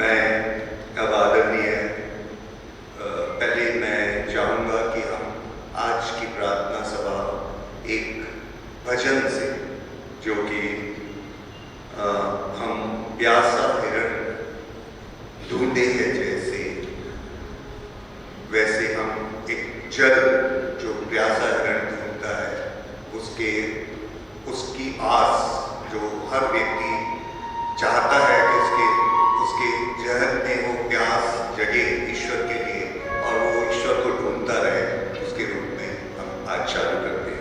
मैं अब आदरणीय पहले मैं चाहूँगा कि हम आज की प्रार्थना सभा एक भजन से, जो कि हम प्यासा हिरण ढूंढे हैं जैसे, वैसे हम एक जल जो प्यासा हिरण ढूंढता है उसकी आस जो हर व्यक्ति चाहता है कि उसके जहन में वो प्यास जगे ईश्वर के लिए और वो ईश्वर को ढूंढता रहे, उसके रूप में हम आज चालू करते हैं।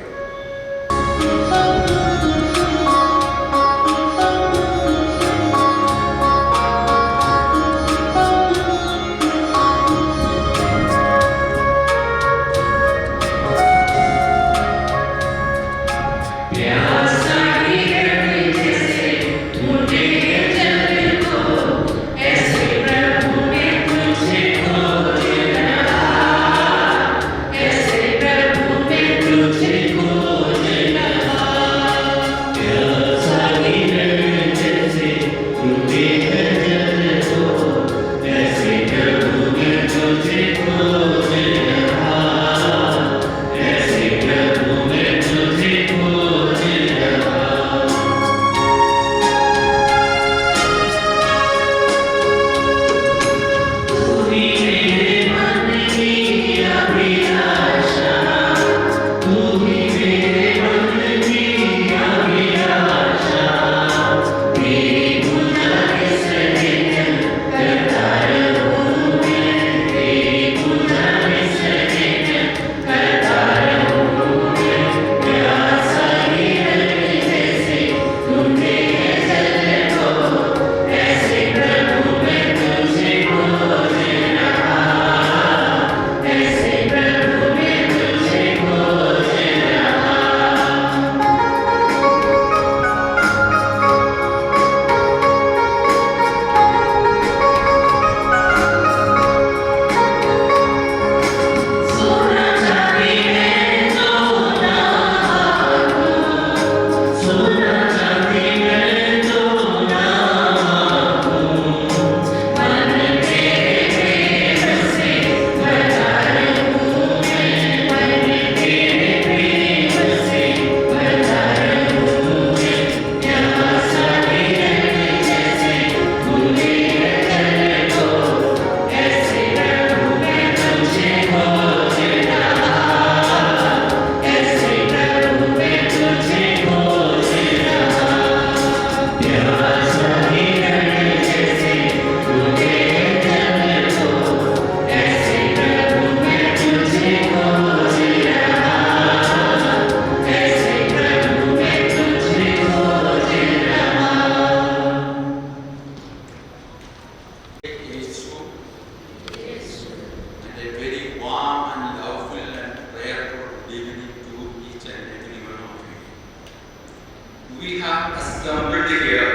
We have assembled here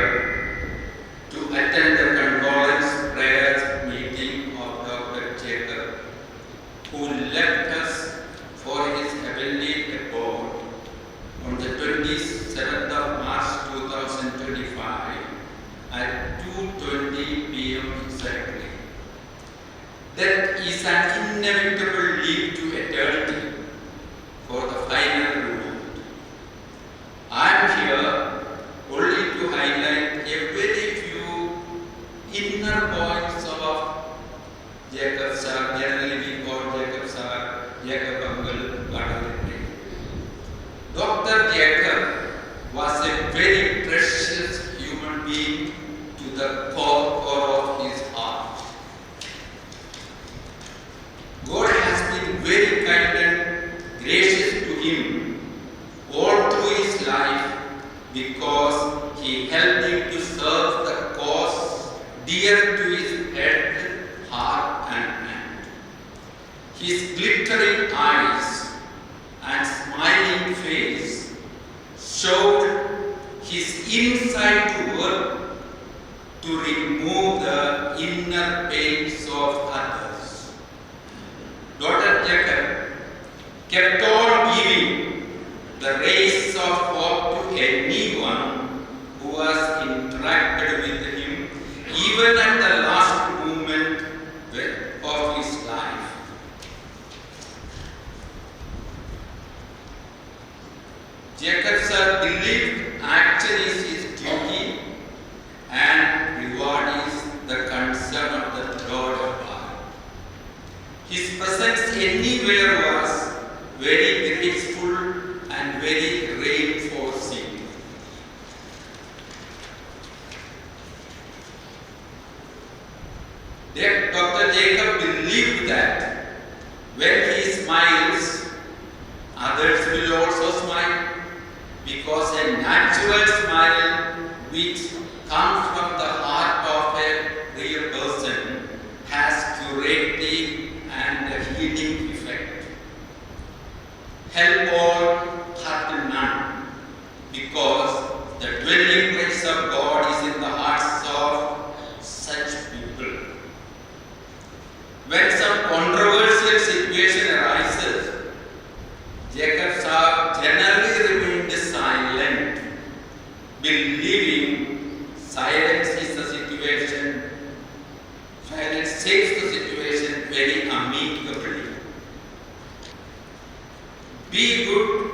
to attend the condolence prayers meeting of Dr. Jacob, who left us for his heavenly abode on the 27th of March 2025 at 2:20 p.m. exactly. That is an inevitable leap to eternity for the final rule. I am here only to highlight a very few inner points of Jacob Sir. Generally we call Jacob Sir, Jacob Uncle, Gadalipri. Dr. Jacob was a very precious human being to the core of his heart. God has been very kind and gracious to him all through his life because he helped him to serve the cause dear to his head, heart and hand. His glittering eyes and smiling face showed his inside to work to remove the inner pains of others. Dr. Jacob kept on giving the rays of hope to anyone who was interacted with him, even at the last presence anywhere was very graceful and very reinforcing. Dr. Jacob believed that when he smiles, others will also smile, because a natural smile which comes from the heart of a real person has curative and a healing effect. Help all, hurt none, because the dwelling place of God is in the hearts of such people. When some controversial situation arises, Jacob generally remained silent, believing silence is the situation, silence saves the situation very amicably. Be good,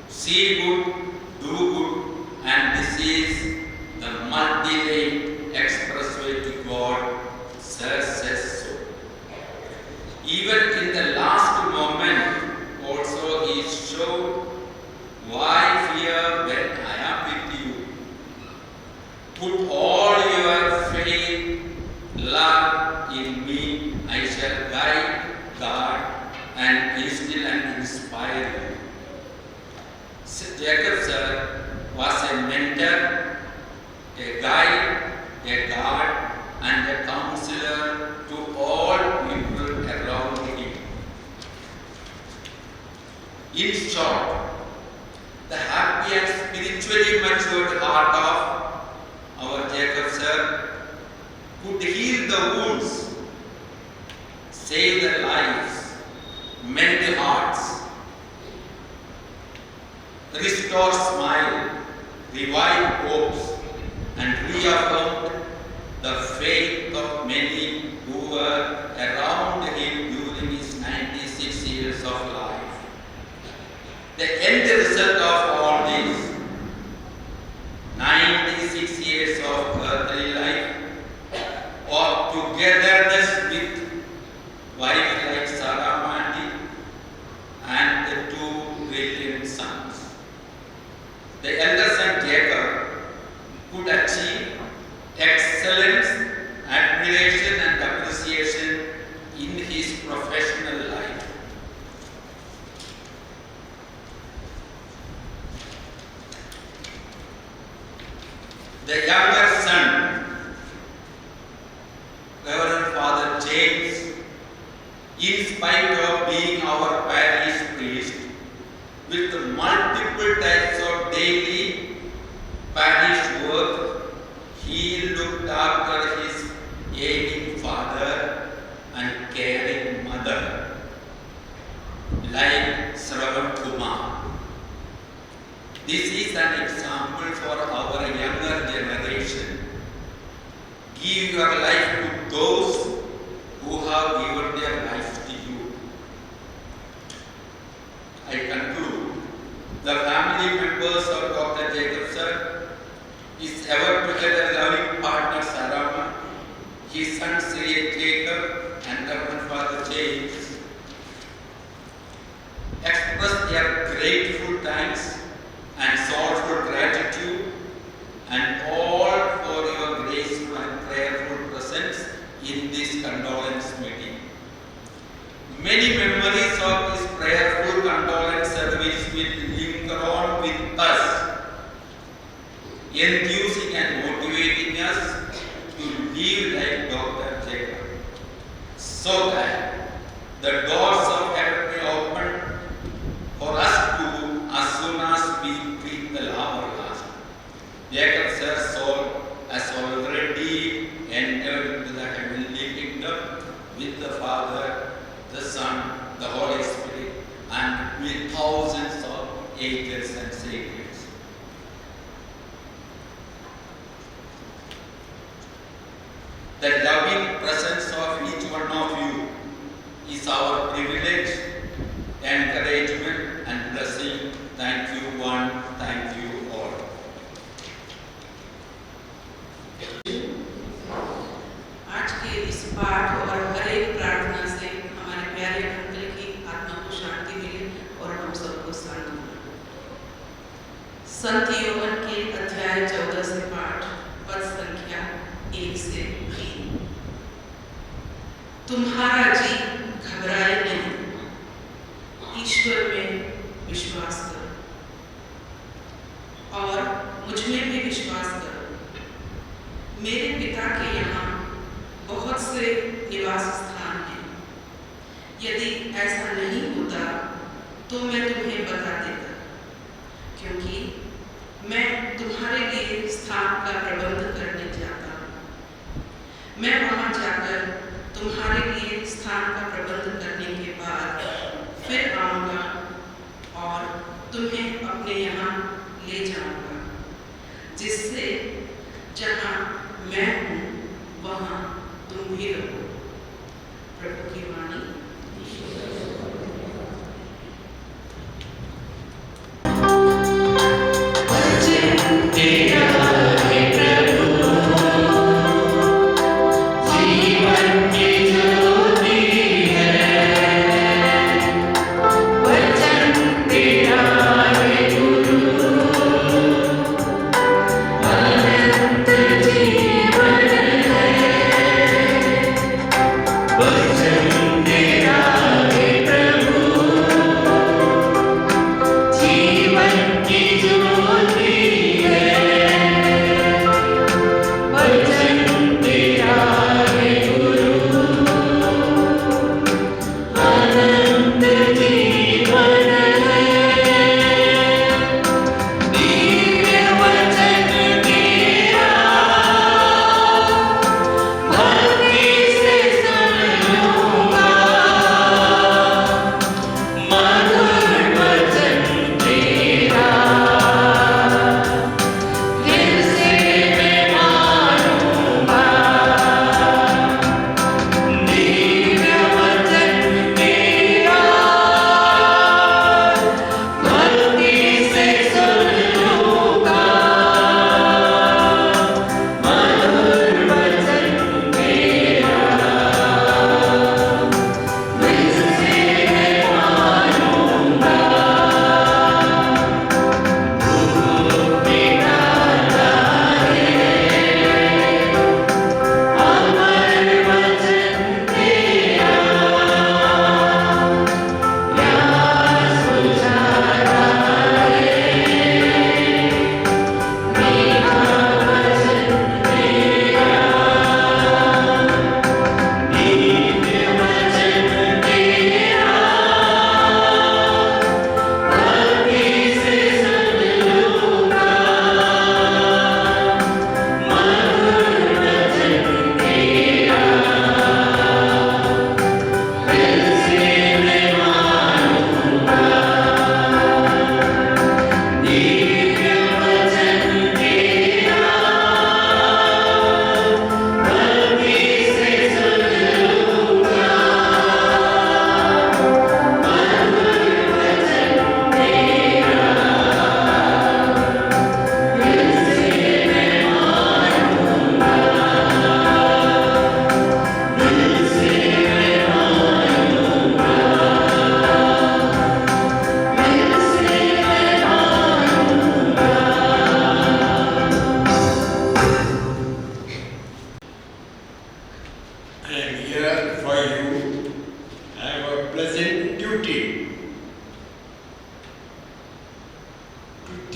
see good, do good, and this is the multi-lane expressway to God, Sir says so. Even in the last moment, also he showed why fear when I am with you. Put all your faith, love in me. I shall guide, guard, and instill and inspire you. Jacob sir was a mentor, a guide, a guard, and a counselor to all people around him. In short, the happy and spiritually matured heart of our Jacob sir could heal the wounds, save the lives, mend the hearts, restore smile, revive hopes, and reaffirm the faith of many who were around him during his 96 years of life. The end result of all this, 96 years of earthly life, of togetherness with wife like Sarah Mandi and the two brilliant sons. The elder son Jacob could achieve excellence, admiration and appreciation in his professional life. The younger son, Reverend Father James, in spite of being our parish priest, with multiple types of daily parish work, he looked after his aging father and caring mother, like Sravan Kumar. This is an example for our younger generation. Give your life to those who have given their life to you. I conclude. The family members of Dr. Jacob sir, his ever together loving partner Sarama, his son Sri Jacob, and Reverend Father James express their grateful thanks and soulful gratitude, and all for your graceful and prayerful presence in this condolence meeting. Many memories of this prayerful condolence service will linger on with us, enthusing and motivating us to live like Dr. Jacob, so that the doors of heaven may open for us to, as soon as we breathe the our last. Jacob sir's soul has already entered into the heavenly kingdom with the Father, the Son, the Holy Spirit, and with thousands of angels and saints. The loving presence of each one of you is our privilege, encouragement, and blessing. Thank you one, thank you all. आज के इस पाठ और हर एक प्रार्थना से हमारे प्यारे अध्याय 14 से पाठ, पद संख्या 1 से 3। तुम्हारा जी घबराए नहीं, ईश्वर में विश्वास करो और मुझ में भी विश्वास करो। मेरे पिता के यहाँ बहुत से निवास स्थान हैं। यदि ऐसा नहीं होता तो मैं तुम्हें बता देता, क्योंकि मैं तुम्हारे लिए स्थान का प्रबंध करने जाता हूँ। मैं वहाँ जाकर तुम्हारे लिए स्थान का प्रबंध करने के बाद फिर आऊँगा और तुम्हें अपने यहाँ ले जाऊँगा, जिससे जहाँ मैं हूँ वहाँ तुम भी रहो। प्रभु की वाणी।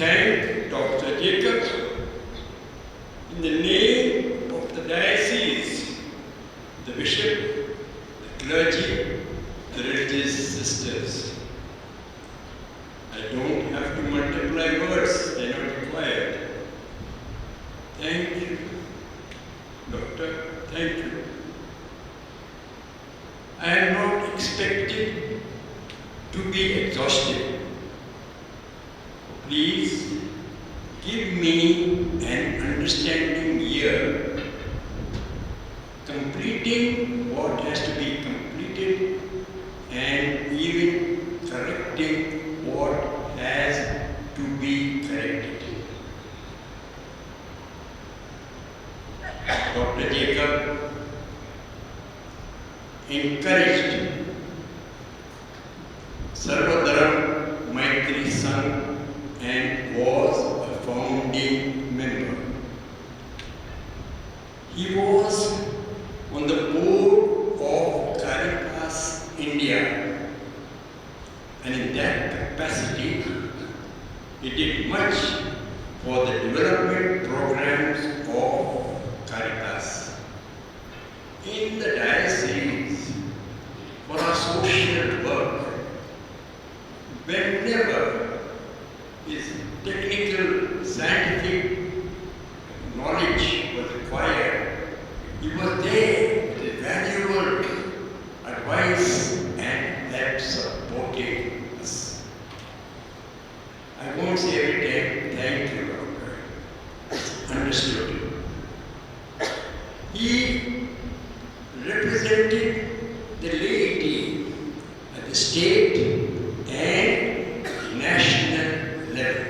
Thank Dr. Jacob in the name of the diocese, the bishop, the clergy, the religious sisters. I don't have to multiply words, they are not required. Thank you, Doctor, thank you. I am not expected to be exhaustive. Please give me an understanding here, completing what has to be completed and even correcting what has to be corrected. Dr. Jacob encouraged Sarvadharam Maitri Sangh and was a founding member. He was on the board of Caritas India, and in that capacity, he did much for the development programs of Caritas. In the diocese, for our social work, whenever his technical, scientific knowledge was required, he was there with his valuable advice and that supported us. I won't say every day, thank you, Doctor. Understood. He represented the laity at the state and national level.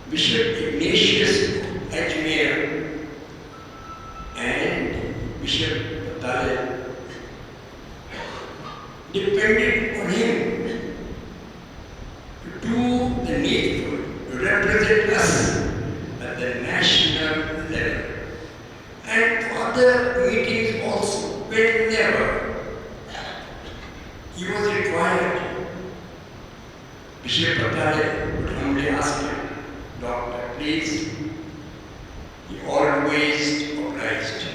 Bishop Ignatius of Ajmer and Bishop Patale depended on him to do the needful, to represent us at the national level. And for other meetings also, whenever he was required, Bishop Patale would humbly ask him, Doctor, please. He always obliged.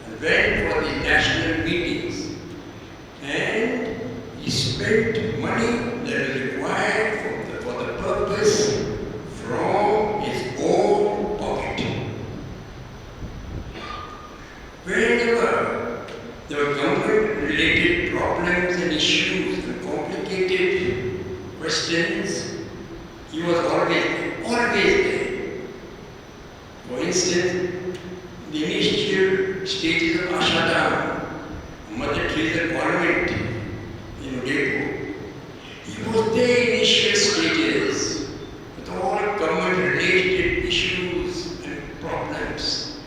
And went for the national meetings. And he spent money that was required for the purpose from his own pocket. Whenever there were government-related problems and issues and complicated questions, he was always there. For instance, the initial stages of Ashadam, Mother Teresa Convent in Udaipur, he was there in initial stages with all government-related issues and problems.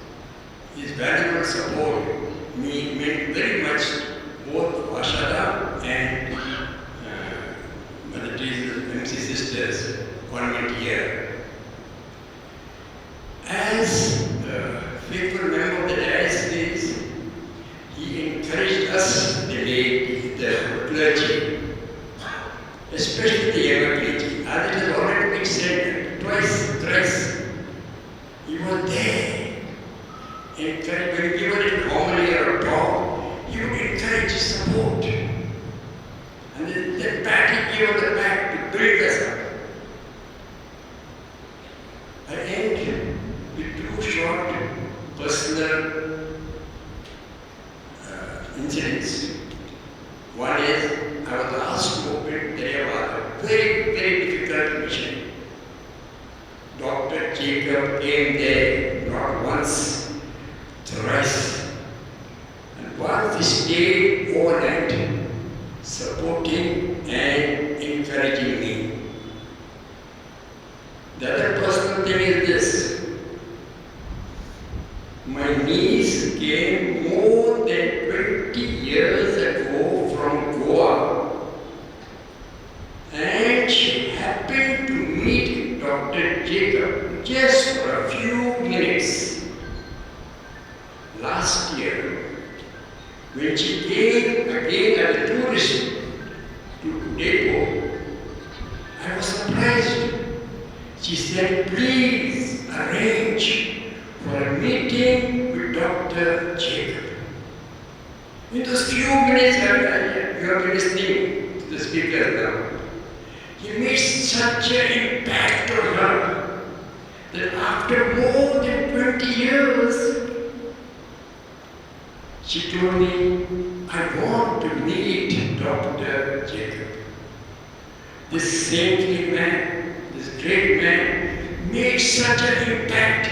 His valuable support meant very much both for Ashadam and Mother Teresa's MC Sisters Convent here. As a faithful member of the diocese, he encouraged us, the clergy, especially the younger clergy, as it has already been said thrice. He was there, encouraged, when we were in homily or a talk, he would encourage support. And then pat, he gave us the back to build us up. I end with two short personal incidents. One is, I was asked to open Theravada, very, very difficult mission. Dr. Jacob came there not once, thrice. And once he stayed overnight, supporting and encouraging me. The other personal thing is this. My niece came more than 20 years ago from Goa, and she happened to meet Dr. Jacob just for a few minutes. Last year, when she came again as a tourist to Udaipur, I was surprised. She said, please arrange for a meeting with Dr. Jacob. In those few minutes you have been listening to the speaker now, he made such an impact on her that after more than 20 years, she told me, I want to meet Dr. Jacob. This saintly man, this great man, made such an impact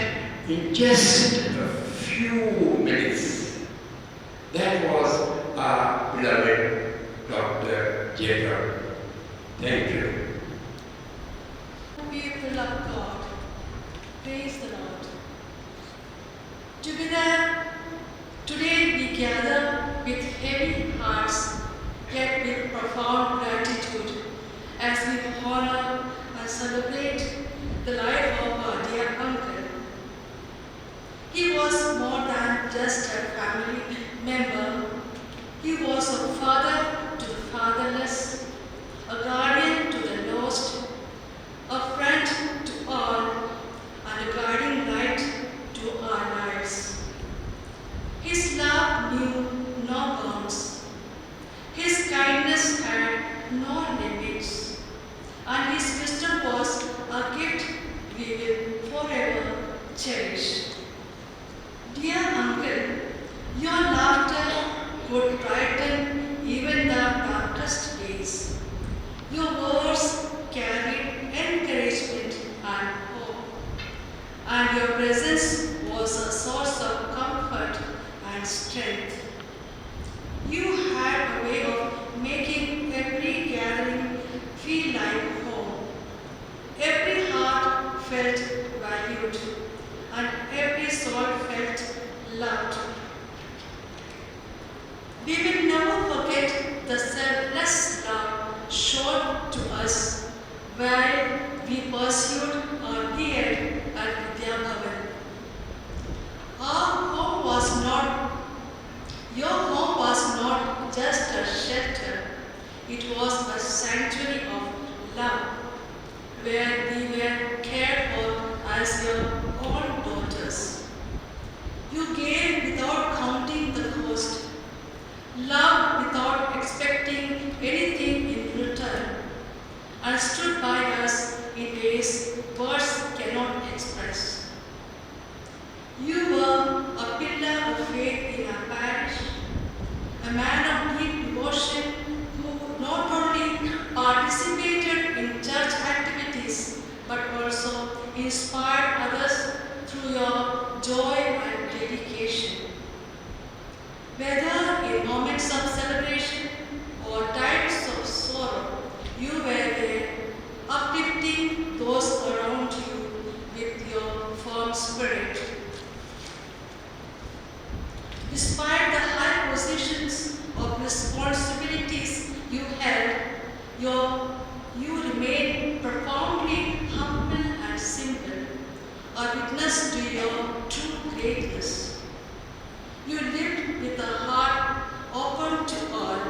in just a few minutes. That was our beloved Dr. Jacob. Thank you. People of God, praise the Lord. Together, today we gather with heavy hearts, yet with profound gratitude, as we honor and celebrate the life of member. He was a father to the fatherless, a guardian to the lost, a friend to all, and a guiding light to our lives. His love knew no bounds. His kindness had no limits, and his wisdom was a gift we will forever cherish. Dear uncle, your laughter would brighten even the darkest days. Your words carried encouragement and hope, and your presence was a source of comfort and strength. You had a way of making every gathering feel like home. Every heart felt valued, and every soul felt loved. We will never forget the selfless love shown to us while we pursued our B.Ed at Vidyabhavan. Your home was not just a shelter, it was a sanctuary of love, where we were cared for as your own daughters. You gave without counting the cost, loved without expecting anything in return, and stood by us in ways words cannot express. You were a pillar of faith in our parish, a man of deep devotion who not only participated in church activities but also inspired others through your joy and dedication. Whether in moments of celebration or times of sorrow, you were there, uplifting those around you with your firm spirit. Despite the high positions of responsibilities you held, you remained profoundly humble and simple, a witness to your true greatness. You lived with a heart open to all,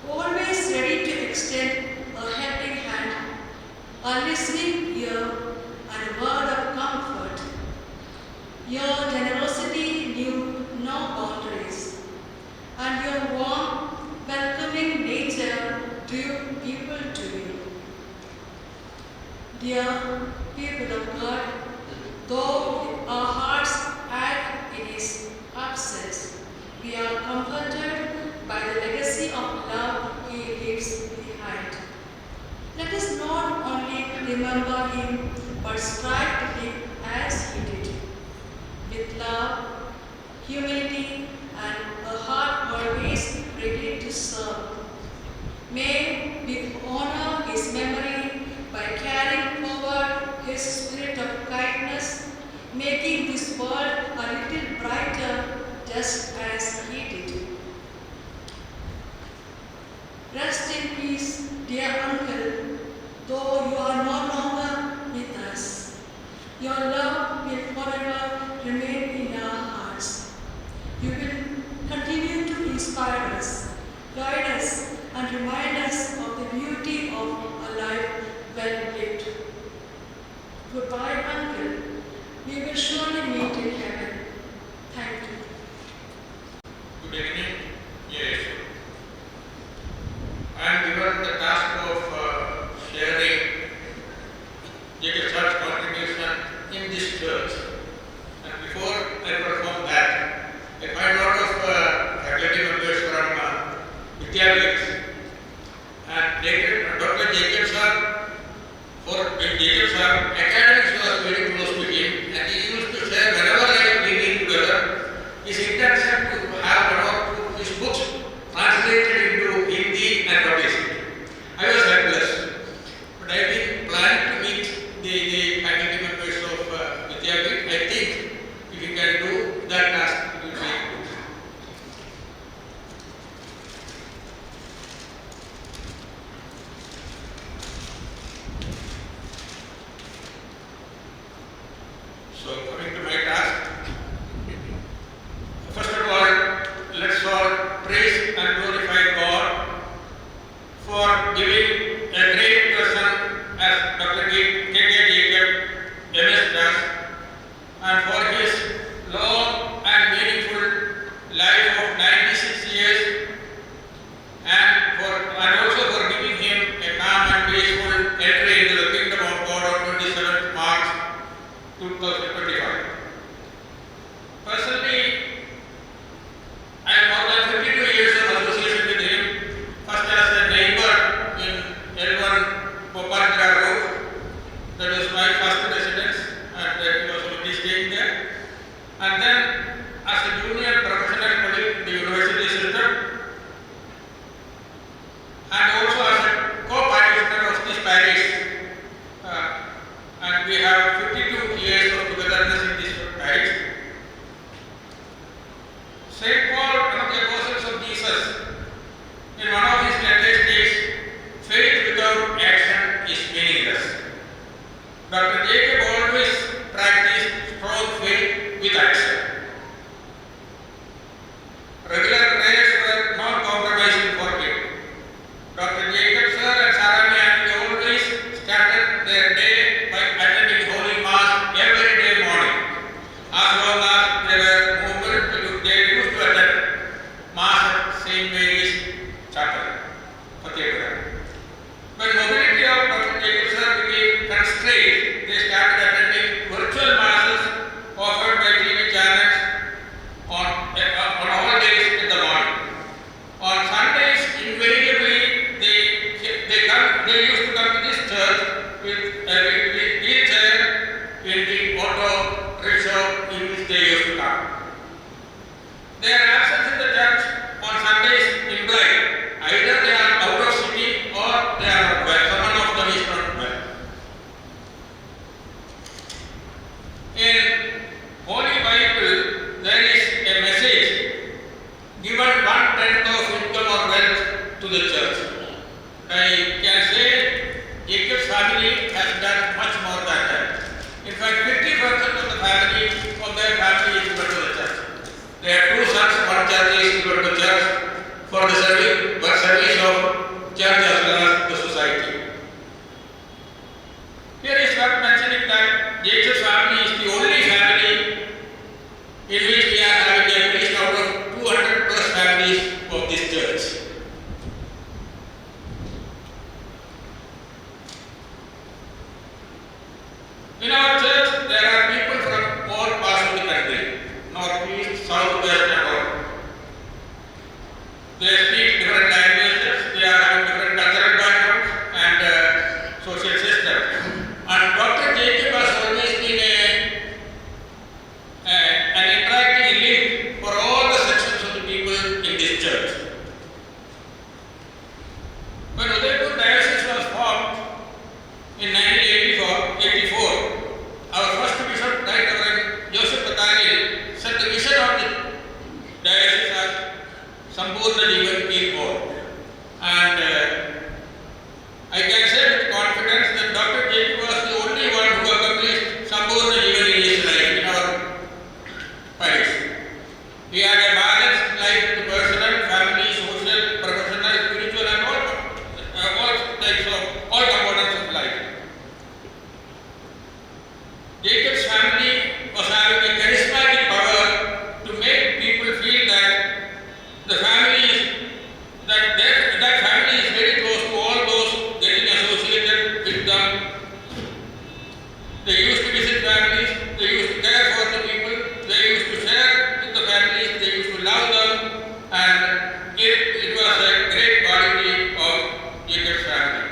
always ready to extend a helping hand, a listening ear, and a word of comfort. Your generosity knew no boundaries, and your warm, welcoming nature drew people to you. Dear people of God, though our hearts ache in his absence, we are comforted by the legacy of love he leaves behind. Let us not only remember him, but strive to live as he did, with love, humility, and a heart always ready to serve. May we honor his memory by carrying forward his spirit of kindness, making this world a little brighter just as he did. Rest in peace, dear uncle, though you are no longer with us. Your love will forever remain in our hearts. You will continue to inspire us, guide us, and remind us of the beauty of a life well lived. Goodbye, uncle. We will surely meet in heaven. Thank you. Good evening. Yes. I am given the task of sharing the church contribution in this church. And before I perform that, I find a lot of faculty members from Vidyabhavan. And Dr. Jacob sir, when Jacob sir, academics was very close to him, and he used to say whenever I am meeting together, his intention to have one or two of his books translated into Hindi and published. I was helpless, but I have been planning to meet the faculty members of Vidyabhavan. I think if you can do that task, it will be good. So coming to my task, first of all, let's and then as a junior professional colleague in the university system, and also as a co-participant of this parish. And we have 52 years of togetherness in this parish. Saint Paul, one of the apostles of Jesus, in one of his letters states, faith without action is meaningless. Dr. Jacob always practiced strong faith with action. Regular prayers were not compromising for him. Dr. Jacob sir and Sarah May always started their day by attending Holy Mass every day morning. As long as they were moved, they used to attend Mass at St. Mary's Chapel, Fatehpur. When mobility of Dr. Jacob sir became constrained, they started attending virtual masses offered by TV channels on all days in the morning. On Sundays, invariably they used to come to this church with wheelchair in the auto rickshaw in which they used to come. Their absence in the church on Sundays implied either they are out of city or they are not well. Someone of them is not well. In Holy Bible, there is a message given 1/10 of income or wealth to the church. I can say Jacob's family has done much more than that. In fact, 50% of the family of their family is given to the church. They have two sons, one child is given to church for the service of church as well as the society. Here is worth mentioning that Jacob's family is the only family in which we are having a priest out of 200 plus families of this church. In our church, there are people from all parts of the country, northeast, southwest, and all. They speak different languages, they are having different cultural backgrounds and social systems. And Dr. Jacob has always been an interacting link for all the sections of the people in this church. When Udaipur Diocese was formed in 1984, our first bishop, Right Reverend Joseph Patanil, set the vision of the diocese as Sampurna Jivan Peace Board. And I can say with confidence that Dr. Jacob was the only one who accomplished Sampurna Jivan in his life in our parish. He had a balanced life with personal, family, social, professional, spiritual, and all types of all components of life. Jacob's family was having a charismatic power to make people feel that the family is that family is very close to all those getting associated with them. They used to visit families, they used to care for the people, they used to share with the families, they used to love them, and it was a great quality of Jacob's family.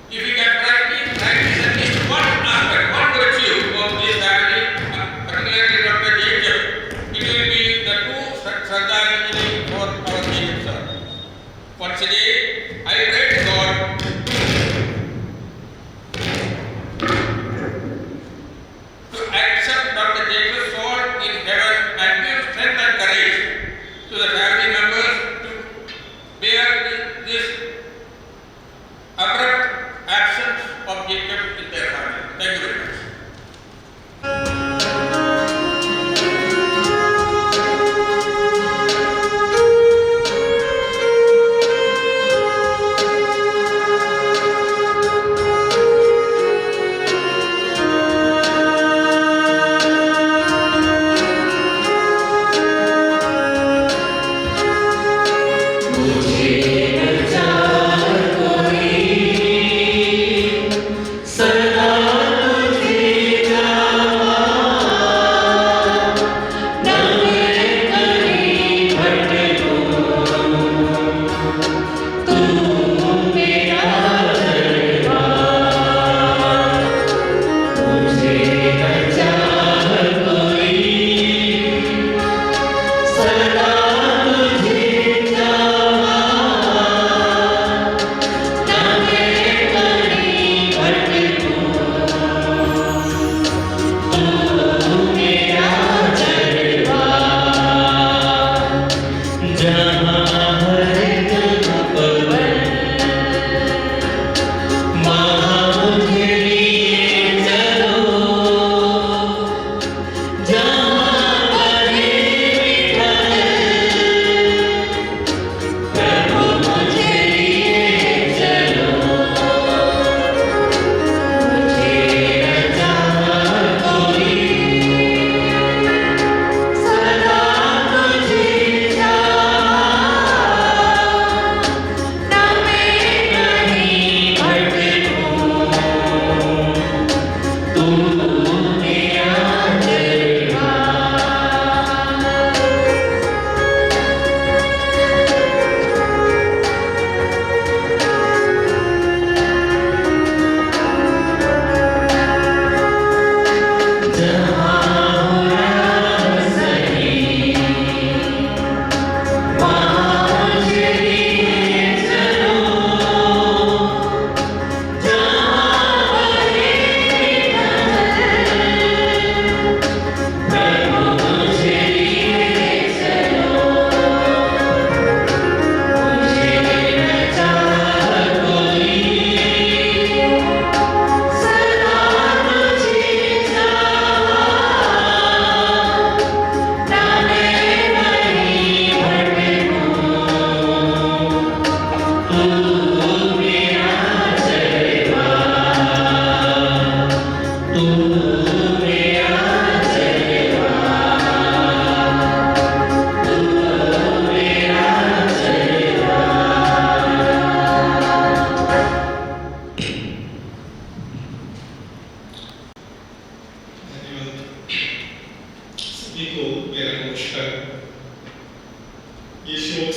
If we can practice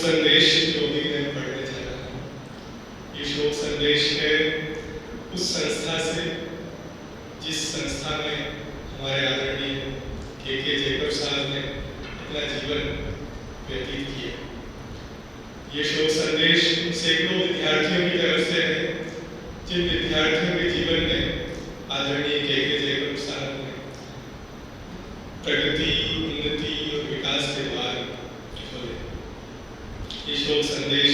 संदेश जो भी मैं पढ़ने जा रहा हूँ, ये शोक संदेश है उस संस्था से जिस संस्था में हमारे आदरणीय के जैकब साहब ने अपना जीवन व्यतीत किया। ये शोक संदेश सैकड़ों विद्यार्थियों की तरफ से है जिन विद्यार्थियों के जीवन में आदरणीय के जैकब साहब ने प्रगति, उन्नति और विकास के द्वार खोले। ये शोक संदेश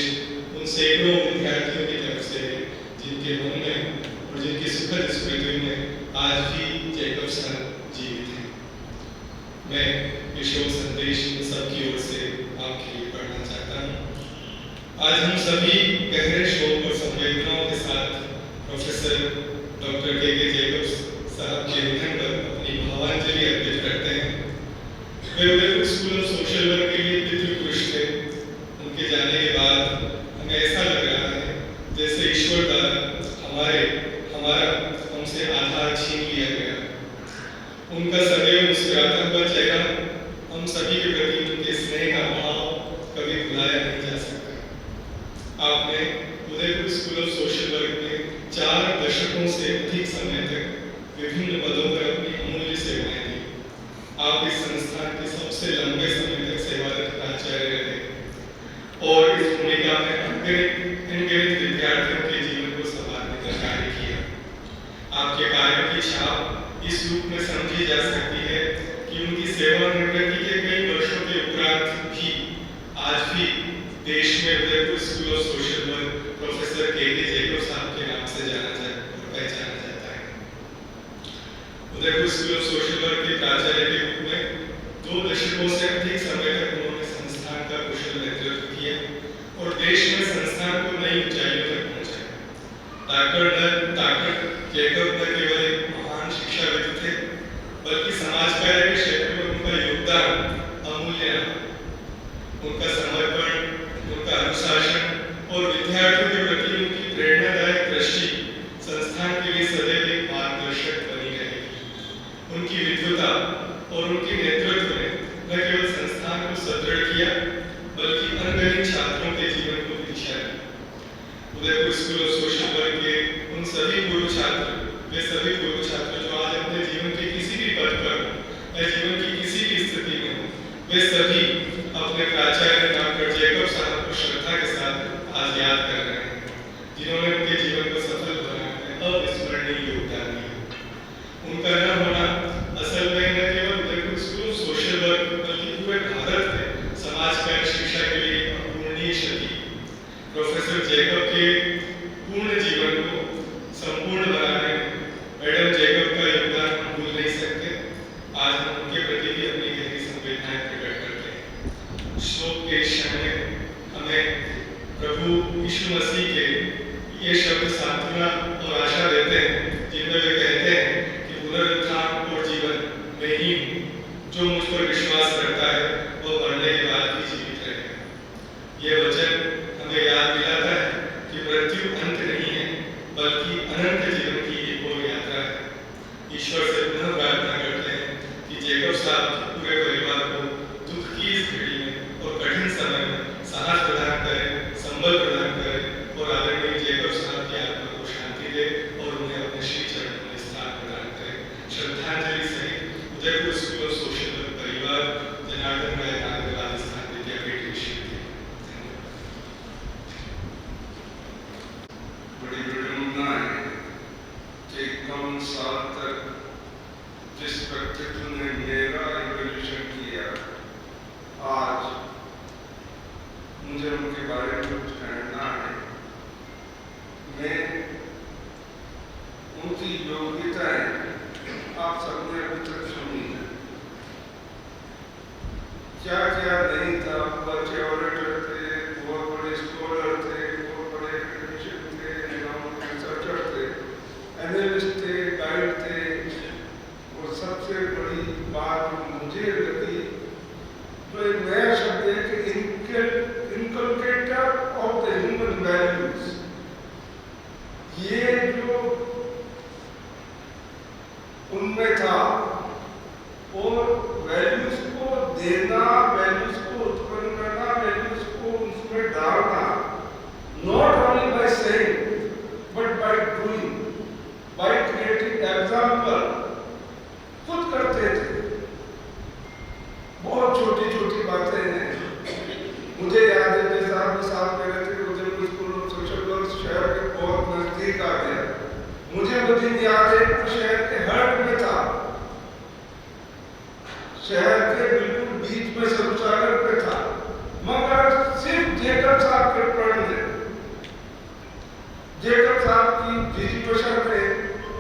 उन सैकड़ों विद्यार्थियों की तरफ से है जिनके मन में और जिनकी सुखद स्मृतियों में आज भी जैकब साहब जीवित हैं। मैं ये शोक संदेश सबकी ओर से आपके लिए पढ़ना चाहता हूँ। आज हम सभी गहरे शोक और संवेदनाओं के साथ प्रोफेसर डॉक्टर के जैकब साहब के निधन पर अपनी भावांजलि अर्पित करते हैं। वे Udaipur school of social work के लिए पितृपुरुष थे। उनके जाने के बाद हमें ऐसा लग रहा है जैसे ईश्वर द्वारा हमारा हमसे आधार छीन लिया गया। उनका सदैव मुस्कुराता हुआ चेहरा हम सभी के प्रति उनके स्नेह का भाव कभी भुलाया नहीं जा सकता। आपने Udaipur school of social work में 4 दशकों से अधिक समय तक विभिन्न पदों पर अपनी अमूल्य सेवाएं दी। आप इस संस्थान के सबसे लंबे समय तक सेवारत प्राचार्य रहे और इस भूमिका में अनगिनत विद्यार्थियों के जीवन को संवारने का कार्य किया। आपके कार्यों की छाप इस रूप में समझी जा सकती है कि उनकी सेवानिवृत्ति के कई वर्षों के उपरांत भी आज भी देश में Udaipur school of social work professor के जैकब साहब के नाम से पहचाना जाता है। Udaipur school of social work के प्राचार्य के रूप में 2 दशकों से अधिक समय तक उन्होंने संस्थान का कुशल नेतृत्व किया और देश में संस्थान को नई ऊंचाइयों तक पहुंचाया। डॉक्टर जैकब न केवल एक महान शिक्षाविद थे बल्कि समाज कार्य के क्षेत्र में उनका योगदान अमूल्य रहा। उनका समर्पण, उनका अनुशासन और विद्यार्थियों के प्रति उनकी प्रेरणादायक दृष्टि संस्थान के लिए सदैव एक मार्गदर्शक बनी रहेगी। उनकी विद्वता और उनके नेतृत्व ने न केवल संस्थान को सुदृढ़ किया बल्कि अनगिनत छात्रों के जीवन को भी दिशा दी। Udaipur school of social work के उन सभी पूर्व छात्र जो आज अपने जीवन के किसी भी पद पर या जीवन की किसी भी स्थिति में हो, वे सभी अपने प्राचार्य डॉक्टर जैकब साहब को श्रद्धा के साथ आज याद कर रहे हैं, जिन्होंने उनके जीवन को सफल बनाने में अविस्मरणीय योगदान दिया। उनका न होना असल में न केवल Udaipur school of social work बल्कि पूरे भारत में समाज कार्य शिक्षा के लिए अपूरणीय क्षति। प्रोफेसर जैकब के पूर्ण जीवन को संपूर्ण बनाने में मैडम जैकब का योगदान हम भूल नहीं सकते। आज हम उनके प्रति भी अपनी गहरी संवेदनाएं प्रकट करते हैं। शोक के क्षण में हमें प्रभु यीशु मसीह के ये शब्द सांत्वना और आशा देते हैं जिनमें वे कहते हैं कि पुनरुत्थान और जीवन मैं ही हूँ। जो मुझ पर विश्वास करता है वो मरने के बाद भी जीवित रहेगा। ये वचन हमें याद दिलाता है कि मृत्यु अंत नहीं है बल्कि अनंत जीवन की एक और यात्रा है। ईश्वर से पुनः प्रार्थना करते हैं कि जैकब साहब के पूरे परिवार को दुख की इस घड़ी में और कठिन समय में साहस प्रदान करें, संबल प्रदान करें और आदरणीय जैकब साहब की आत्मा को शांति दे और उन्हें अपने श्री चरणों में स्थान प्रदान करें। श्रद्धांजलि सहित Udaipur school of social work परिवार, जनार्दन राय नागर, राजस्थान विद्यापीठ विश्वविद्यालय। बड़ी विडम्बनाएं कि कम साल तक जिस व्यक्तित्व ने मेरा इवोल्यूशन किया, आज मुझे उनके बारे में कुछ कहना है। मैं उनकी योग्यताएं आप सबने अभी तक सुनी है। क्या क्या नहीं था, वो अच्छे ऑडिटर थे, बहुत बड़े स्कॉलर थे, बहुत बड़े एकेडमिशियन थे, रिसर्चर थे, एनालिस्ट थे, गाइड थे। और सबसे बड़ी बात मुझे लगी तो एक नया शब्द है कि इनकल्केटर ऑफ द ह्यूमन वैल्यूज। ये जो उनमें था और वैल्यूज को देना, वैल्यूज को उत्पन्न करना, वैल्यूज को एग्जाम्पल खुद करते थे। बहुत छोटी छोटी बातें हैं। मुझे याद है जैसे आप साथ में रहते Udaipur school of social work शहर के बहुत नजदीक आ गया। मुझे वो दिन याद है कि शहर के हर्ट में था, शहर के बिल्कुल बीच में शौचालय पे था, मगर सिर्फ जेकब साहब के पढ़ने, जेकब साहब की डिजिटेशन ने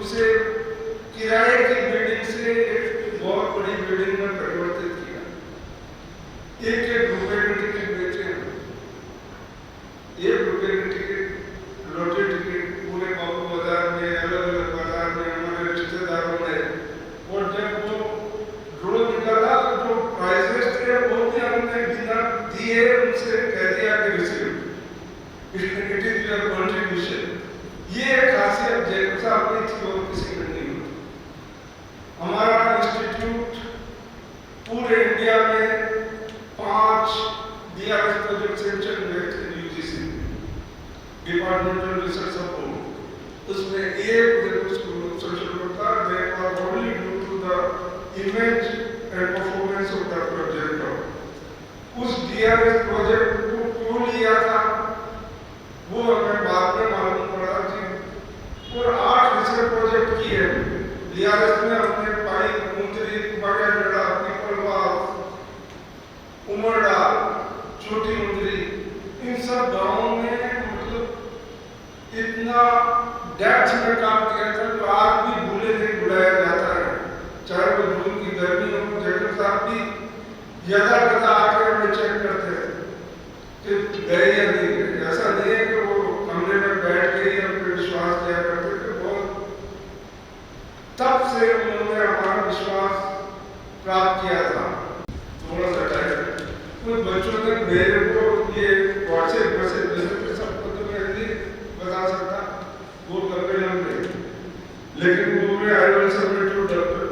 उसे किराए की बिल्डिंग से एक बहुत बड़ी बिल्डिंग में परिवर्तित किया। एक एक रुपए के टिकट बेचे हैं, 1 रुपए के टिकट, लोटे टिकट पूरे बाबू बाजार में, अलग अलग बाजार में, हमारे रिश्तेदारों में। और जब वो ड्रो निकाला तो जो प्राइजेस थे वो भी हमने बिना दिए उनसे कह दिया कि receive, it is your contribution. ये खासियत जेकब साहब की थी और किसी में नहीं होती। हमारा इंस्टीट्यूट पूरे इंडिया में 5 DRS प्रोजेक्ट सेंटर में थे, UGC डिपार्टमेंटल रिसर्च सपोर्ट। उसमें एक स्कूल ऑफ सोशल वर्क था। They are only due to the image and performance of the project. उस DRS प्रोजेक्ट को क्यों लिया था वो हमें बाद में मालूम पड़ा कि और 8 रिसर्च प्रोजेक्ट किए DRS में। हमने पाई मुंदरी, बड़ा जड़ा, पिपलवाल, उमरडा, छोटी मुंदरी, इन सब गांवों में मतलब इतना डेप्थ में काम किया था तो आज भी भूले नहीं बुलाया जाता है। चाहे वो जून की गर्मी हो, जेकब साहब भी यदा कदा आकर हमें चेक करते हैं कि गए या नहीं गए। ऐसा नहीं है कि वो कमरे में बैठ के ही हम पे विश्वास किया करते थे। बहुत तब से उन्होंने हमारा विश्वास प्राप्त किया था। थोड़ा सा टाइम कुछ बच्चों ने मेरे को ये व्हाट्सएप मैसेज भेजे, सबको तो मैं नहीं बता सकता, वो लंबे लंबे, लेकिन वो मैं I will submit to doctor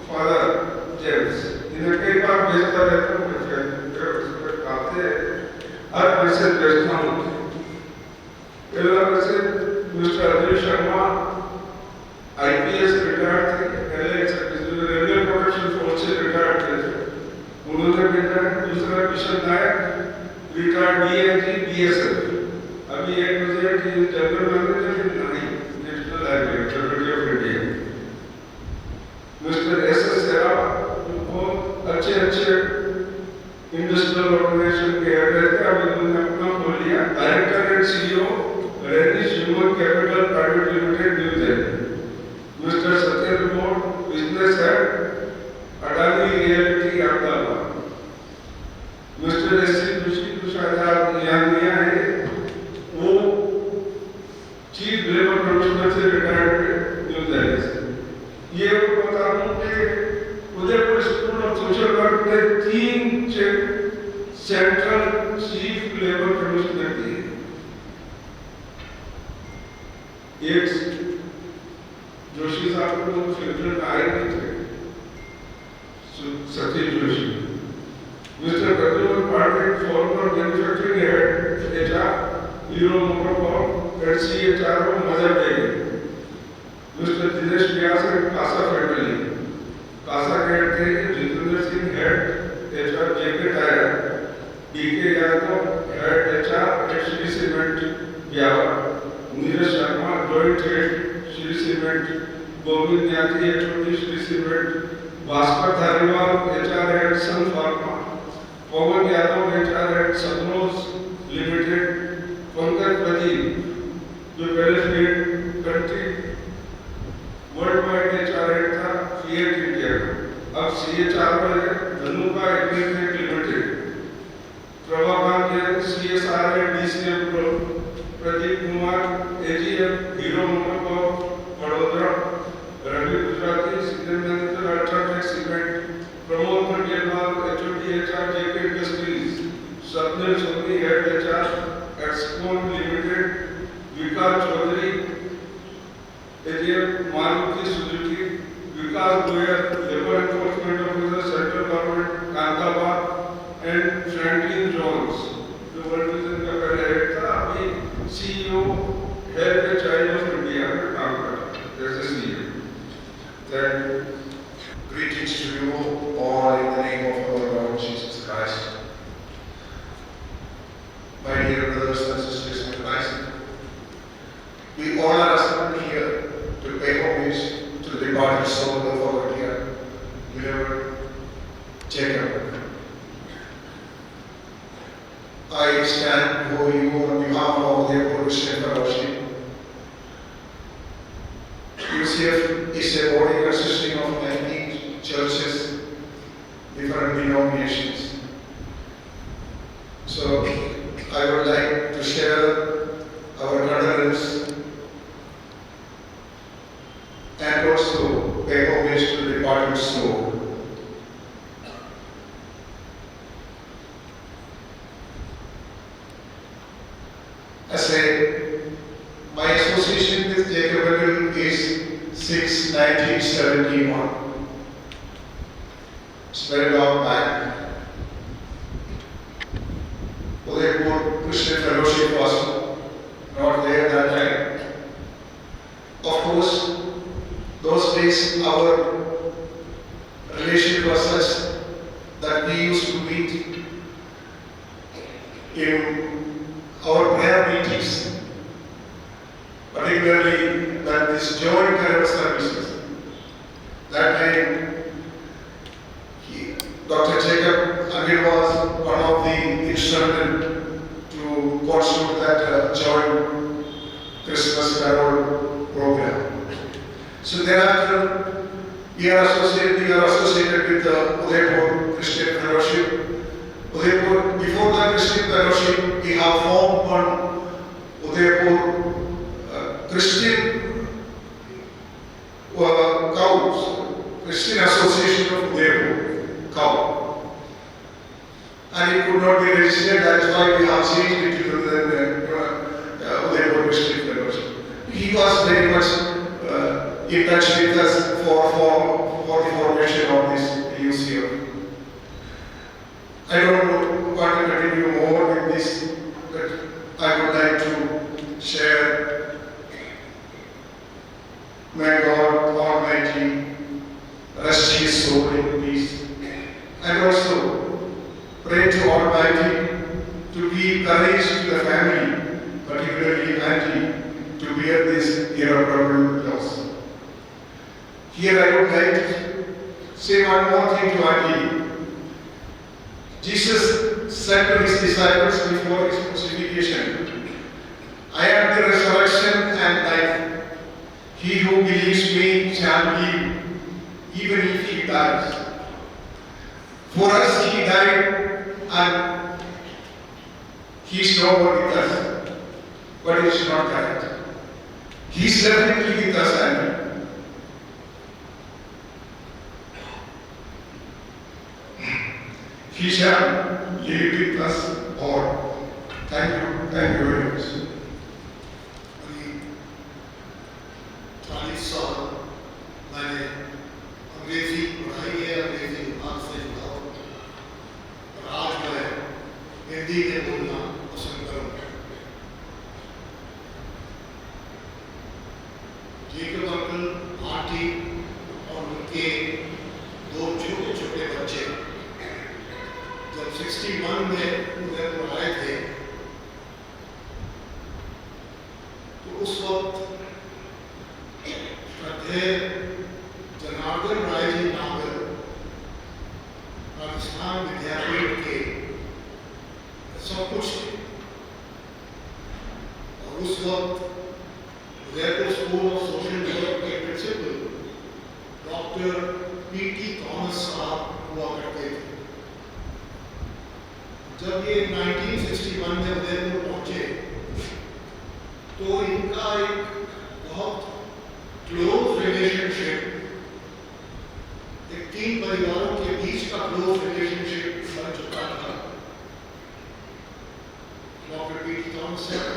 father James. इन्हें कई बार भेजता रहता हूँ, आते हर मैसेज भेजता हूँ। पहला message mister Anil Sharma IPS retired थे, रेलवे प्रोडक्शन फोर्स से रिटायर्ड थे, उन्होंने भेजा है। दूसरा किशन नायक रिटायर्ड DIG BSF, अभी एक मुझे कि जनरल मैनेजर नहीं national highway authority of India. Mister SS Sehrawat बहुत अच्छे इंडस्ट्रियल ऑर्गेनाइजेशन के हेड रहते हैं, अभी उन्होंने अपना खोल लिया, director and CEO Renish human capital private limited new Delhi. Mister Satyendra Mod business head Adani reality Ahmedabad. Mister SC Joshi जो शायद आप यहाँ नहीं आए, वो चीफ लेबर कमिश्नर से रिटायर्ड हुए न्यू दिल्ली से। ये बता दूं कि Udaipur school of social work ने 3 सेंट्रल चीफ लेबर कमिश्नर दिए। एक जोशी साहब को फिल्म आए नहीं थे, Satish Joshi. Mister Pradyuman Patil former manufacturing head HR Hero MotoCorp and CHRO Mother Dairy. Mister Dinesh Vyas and Kasa family, Kasa के हेड थे Jitendra Singh head HR JK tyre, DK Yadav head HR at Shri Cement Beawar, Neeraj Sharma joint head Shri Cement, Govind Yatri HOD Shri Cement, Bhaskar Dhariwal HR head Sun Pharma, Pawan Yadav HR head Sunrose limited, Pankaj Pradeep जो पहले state country world wide HR head था Fiat India का, अब CHRO है Dhanuka agreement limited, Prabhakant Jain CSR head DCM pro, Pradeep Kumar AGM Hero MotoCorp Vadodara, Ravi Gujarati senior manager UltraTech Cement, Pramod Khandelwal HOD HR JK industries, Swapnil Soni head HR export limited, Vikas Chaudhary AGM Maruti Suzuki, Vikas Goyal labour enforcement officer central government Kantabad and Franklin Johns जो world vision का पहले हेड था, अभी CEO health and child of India में काम कर रहा है जैसे CEO। Then, greetings to you all in the name of our Lord Jesus Christ. My dear brothers and sisters in Christ, we all are assembled here to pay homage to the departed soul of our dear beloved Jacob. I stand before you on behalf of the Christian Fellowship. UCF is a body consisting of 19 churches, different denominations. So I would like to share our condolence and also pay homage to the departed soul. My association with Jacob Edel is 1971. It's very long back. Udaipur Christian Fellowship was not there that time. Of course, those days our relationship was such that we used to meet in our prayer meetings, particularly that this joint prayer services. That time, Dr. Jacob Agil was one of the instrumental to constitute that joint Christmas carol program. So thereafter, we are associated with the Udaipur Christian Fellowship. Udaipur, before the Christian Fellowship, we have formed one Udaipur Christian Christian Association of Udaipur, COW. And it could not be registered, that's why we have changed it to the Udaipur Christian Fellowship. He was very much in touch with us for the formation of this UCF. I don't want to continue more with this, but I would like to share. May God Almighty rest his soul in peace. And also pray to Almighty to give courage to the family, particularly Auntie, to bear this irreparable loss. Here I would like to say one more thing to Auntie. Jesus said to his disciples before his crucifixion, I am the resurrection and life. He who believes me shall live, even if he dies. For us he died, and he is no more with us. But it is not correct. He is definitely with us, and he shall live with us all. Thank you very much. 40 साल मैंने अंग्रेजी पढ़ाई है, अंग्रेजी विभाग से जुड़ा हूँ और आज मैं हिंदी में बोलना पसंद करूँगा। जेकब अंकल, आंटी और उनके दो छोटे छोटे बच्चे जब 61 में उदयपुर आए थे तो उस वक्त जनार्दन राय जी नागर राजस्थान विद्यापीठ के सब कुछ थे और उस वक्त Udaipur school of social work के प्रिंसिपल डॉक्टर पी.टी. थॉमस साहब हुआ करते थे। जब ये 1961 में उदयपुर पहुंचे तो इनका एक बहुत क्लोज रिलेशनशिप, एक 3 परिवारों के बीच का क्लोज रिलेशनशिप बन चुका था। Doctor P T. थॉमस साहब,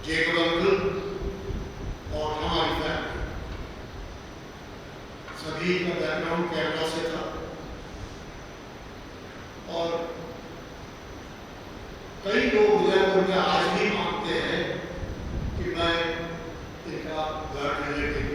जेकब अंकल और हमारी फैमिली, सभी का बैकग्राउंड केरला से था और कई लोग उदयपुर में आज भी मानते हैं कि मैं इनका ब्लड रिलेटिव।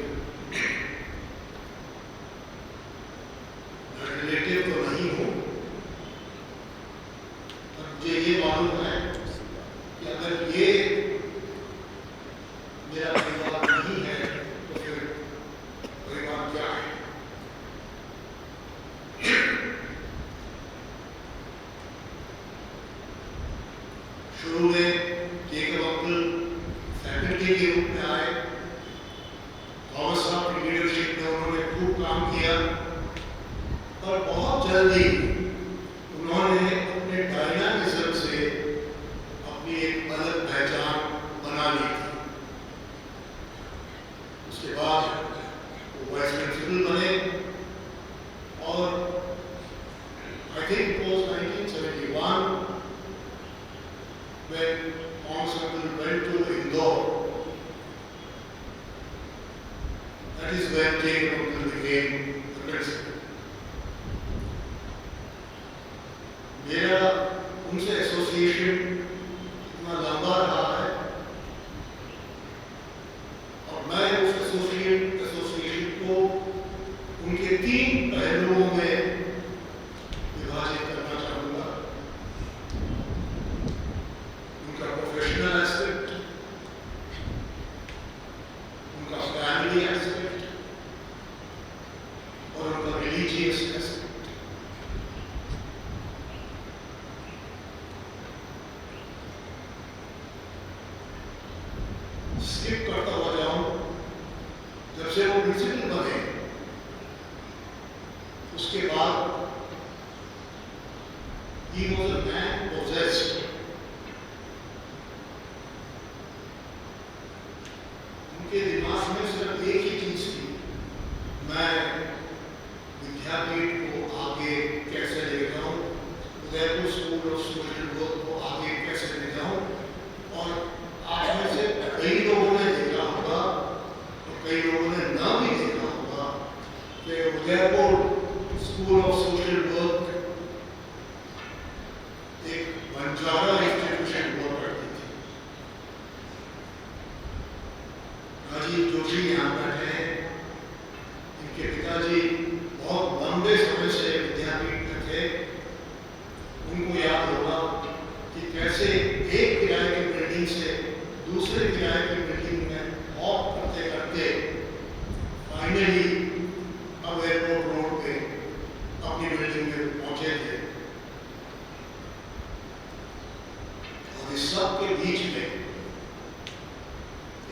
थॉमस साहब की लीडरशिप में उन्होंने खूब काम किया और बहुत जल्दी उन्होंने अपने डायनामिज्म से अपनी एक अलग पहचान बना ली थी। उसके बाद वो वाइस प्रिंसिपल बने और I think it was 1971 when Thomas Uncle went to Indore. That is when Jacob Uncle became the principal. मेरा उनसे एसोसिएशन इतना लंबा रहा है और मैं उस एसोसिएशन को उनके 3 पहलुओं में विभाजित करना चाहूँगा। उनका प्रोफेशनल एस्पेक्ट, उनका फैमिली एस्पेक्ट और उनका रिलीजियस एस्पेक्ट। स्किप करता हुआ जाऊं, जब से वो प्रिंसिपल बने उसके बाद he was a man possessed. उनके दिमाग में सिर्फ एक ही चीज थी, मैं विद्यापीठ को आगे कैसे ले जाऊं, Udaipur school of social work को आगे कैसे ले जाऊं। और आप में से कई लोगों ने देखा होगा और कई लोगों ने ना भी देखा होगा कि Udaipur school of social work एक बंजारा इंस्टीट्यूशन हुआ करती थी। राजीव जोशी यहाँ बैठे हैं, इनके पिताजी बहुत लंबे समय से विद्यापीठ में थे। उनको याद होगा कि कैसे एक किराए की बिल्डिंग से दूसरे किराए की बिल्डिंग में वॉक करते करते फाइनली अब एयरपोर्ट रोड पे अपनी बिल्डिंग में पहुंचे थे। और इस सब के बीच में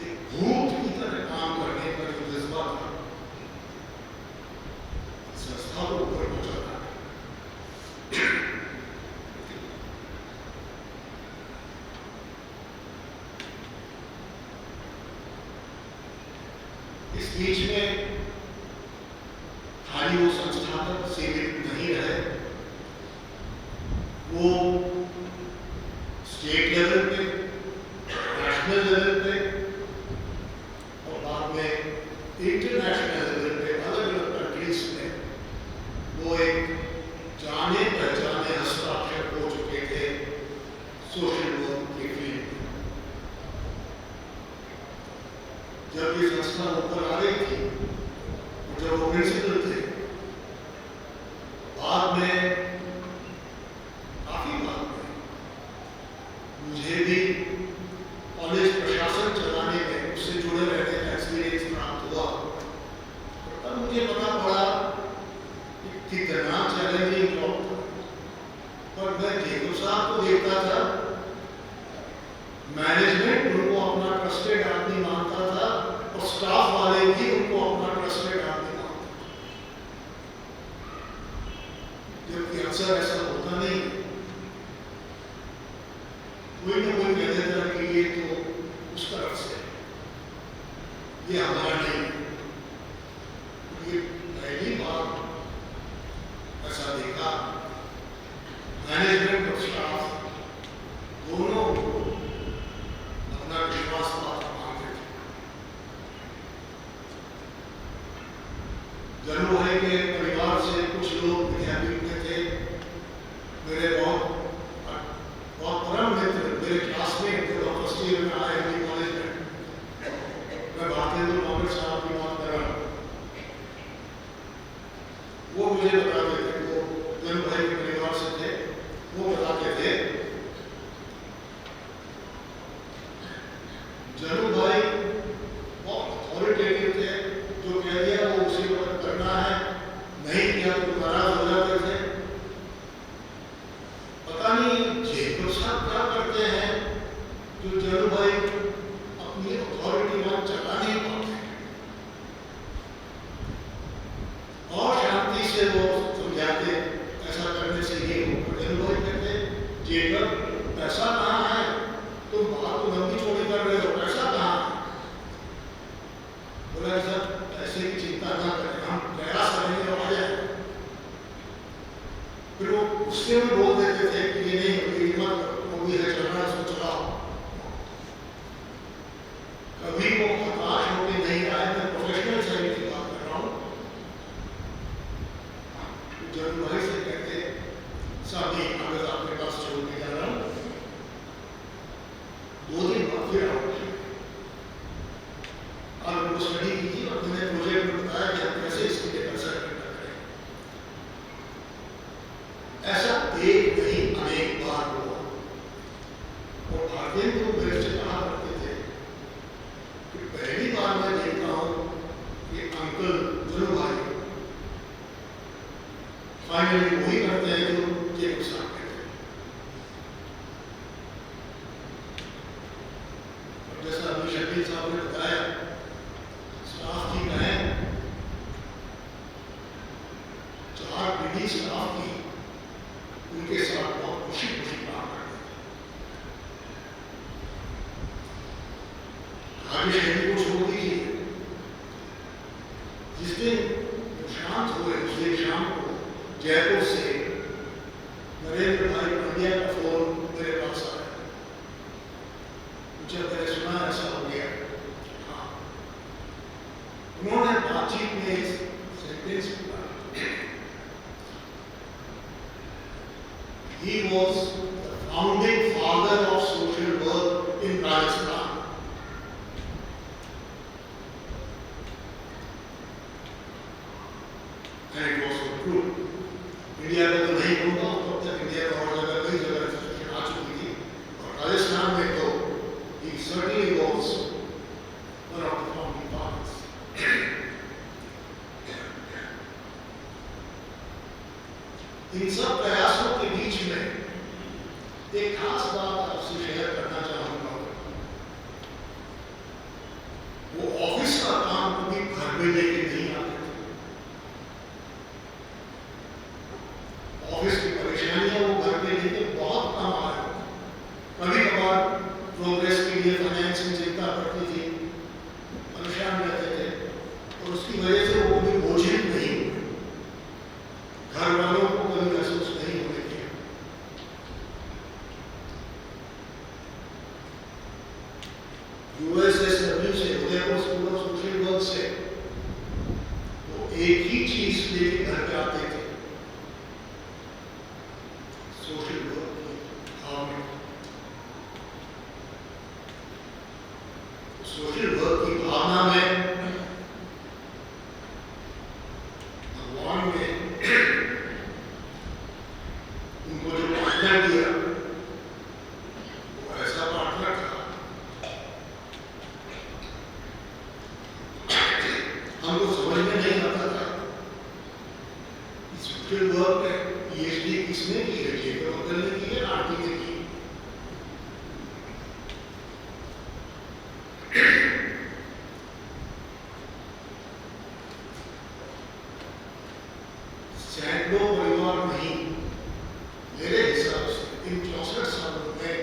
एक भूत की तरह काम करने का जो जज्बा था, संस्था को ऊपर पहुंचाता है। इस बीच में खाली वो संस्था तक सीमित नहीं रहे, वो स्टेट लेवल पे, नेशनल लेवल पे और बाद में इंटरनेशनल लेवल पे अलग अलग कंट्रीज में वो एक जाने पहचाने हस्ताक्षर हो चुके थे सोशल वर्क के फील्ड में। जब ये संस्था ऊपर आ रही थी और जब वो प्रिंसिपल थे, बाद में काफी बाद में मुझे भी कॉलेज प्रशासन चलाने में उससे जुड़े रहने का एक्सपीरियंस प्राप्त हुआ। तब मुझे पता पड़ा कि कितना चैलेंजिंग जॉब था। पर मैं जेकब साहब को देखता था, मैनेजमेंट उनको अपना ट्रस्टेड आदमी मानता था और स्टाफ वाले भी उनको अपना ट्रस्टेड आदमी मानते थे। जबकि अक्सर ऐसा होता नहीं, कोई ना कोई कह देता है कि ये तो उस तरफ से, ये हमारा नहीं। ये पहली बार ऐसा देखा, मैनेजमेंट और स्टाफ दोनों अपना विश्वास पात्र मानते थे। जरूर है कि परिवार से कुछ लोग विद्यापीठ में थे। मेरे बहुत परम मित्र, मेरे क्लासमेट जो फर्स्ट ईयर में आए हिंदी कॉलेज में, मैं भारतेंद्र नौकर साहब की बात कर रहा हूँ। वो मुझे बताते थे, वो जरूर भाई के परिवार से थे, वो बताते थे जरूर भाई बहुत अथॉरिटेटिव थे, जो कह दिया वो उसी वक्त करना है, नहीं किया तो नाराज हो जाते थे। पता नहीं जेकब साहब क्या करते हैं जो जरूर भाई अपनी अथॉरिटी वहां चला नहीं पाते। से वो समझाते ऐसा करने से ये होगा। जब वो कहते जेकर पैसा कहाँ है, तुम बात तो लंबी चौड़ी कर रहे हो, पैसा कहाँ है? बोला सर पैसे की चिंता ना करें, हम प्रयास करेंगे और आ जाएगा। फिर वो उससे भी बोल देते थे कि ये नहीं होगी, मत वो भी है चलना, उसको चलाओ। कभी वो हताश होकर नहीं आए। मैं प्रोफेशनल साइड की बात कर रहा हूँ। जब भाई से कहते साहब ये कागज आपके पास छोड़ के जा रहा हूँ, 2 दिन बाद फिर आऊँगा, और उनको स्टडी कीजिए और मैंने प्रोजेक्ट में बताया कि हम कैसे इसके लिए पैसा इकट्ठा करें। ऐसा एक नहीं अनेक बार हुआ। और भारतीय को मेरे से कहा करते थे कि पहली बार मैं देखता हूँ कि अंकल दोनों भाई फाइनली वही करते हैं जो ये नुकसान करते हैं। और जैसा अभी शकील साहब ने बताया, स्टाफ की कहें 4 पीढ़ी स्टाफ की उनके साथ बहुत खुशी खुशी काम करते थे। आगे शहरी को छोड़ दीजिए, जिस दिन शांत हुए उस दिन शाम को जयपुर से नरेंद्र भाई पंड्या का फोन मेरे पास आया। जब मैंने सुना ऐसा हो गया, हाँ, उन्होंने बातचीत में इस सेंटेंस बोला, he was the founding father of social work in Rajasthan. And it was so true. India में तो नहीं होगा, तब तक इंडिया में और जगह कई जगह इंस्टीट्यूशन आ चुकी थी, और राजस्थान में तो he certainly was one of the founding fathers. इन सब प्रयासों के बीच में एक खास बात आपसे शेयर करना चाहूंगा। वो ऑफिस का काम कभी घर में लेके नहीं आते थे। ऑफिस की परेशानियां वो घर पे लेके बहुत कम आए। कभी कभार प्रोग्रेस के लिए फाइनेंस में चिंता पड़ती थी, परेशान रहते थे, और उसकी वजह से वो कभी बोझिल नहीं हुए, घर वालों को कभी महसूस नहीं होने दिया। USSW से, Udaipur school of social work से वो एक ही चीज लेके घर पे आते थे, सोशल वर्क की भावना। सोशल वर्क की भावना में भगवान ने उनको जो पार्टनर दिया, वो ऐसा पार्टनर था, हमको समझ में नहीं आता था। सोशल वर्क में PhD किसने की है? जेकर अंकल ने की है, आंटी ने की। सैकड़ों परिवार नहीं, मेरे हिसाब से इन 64 सालों में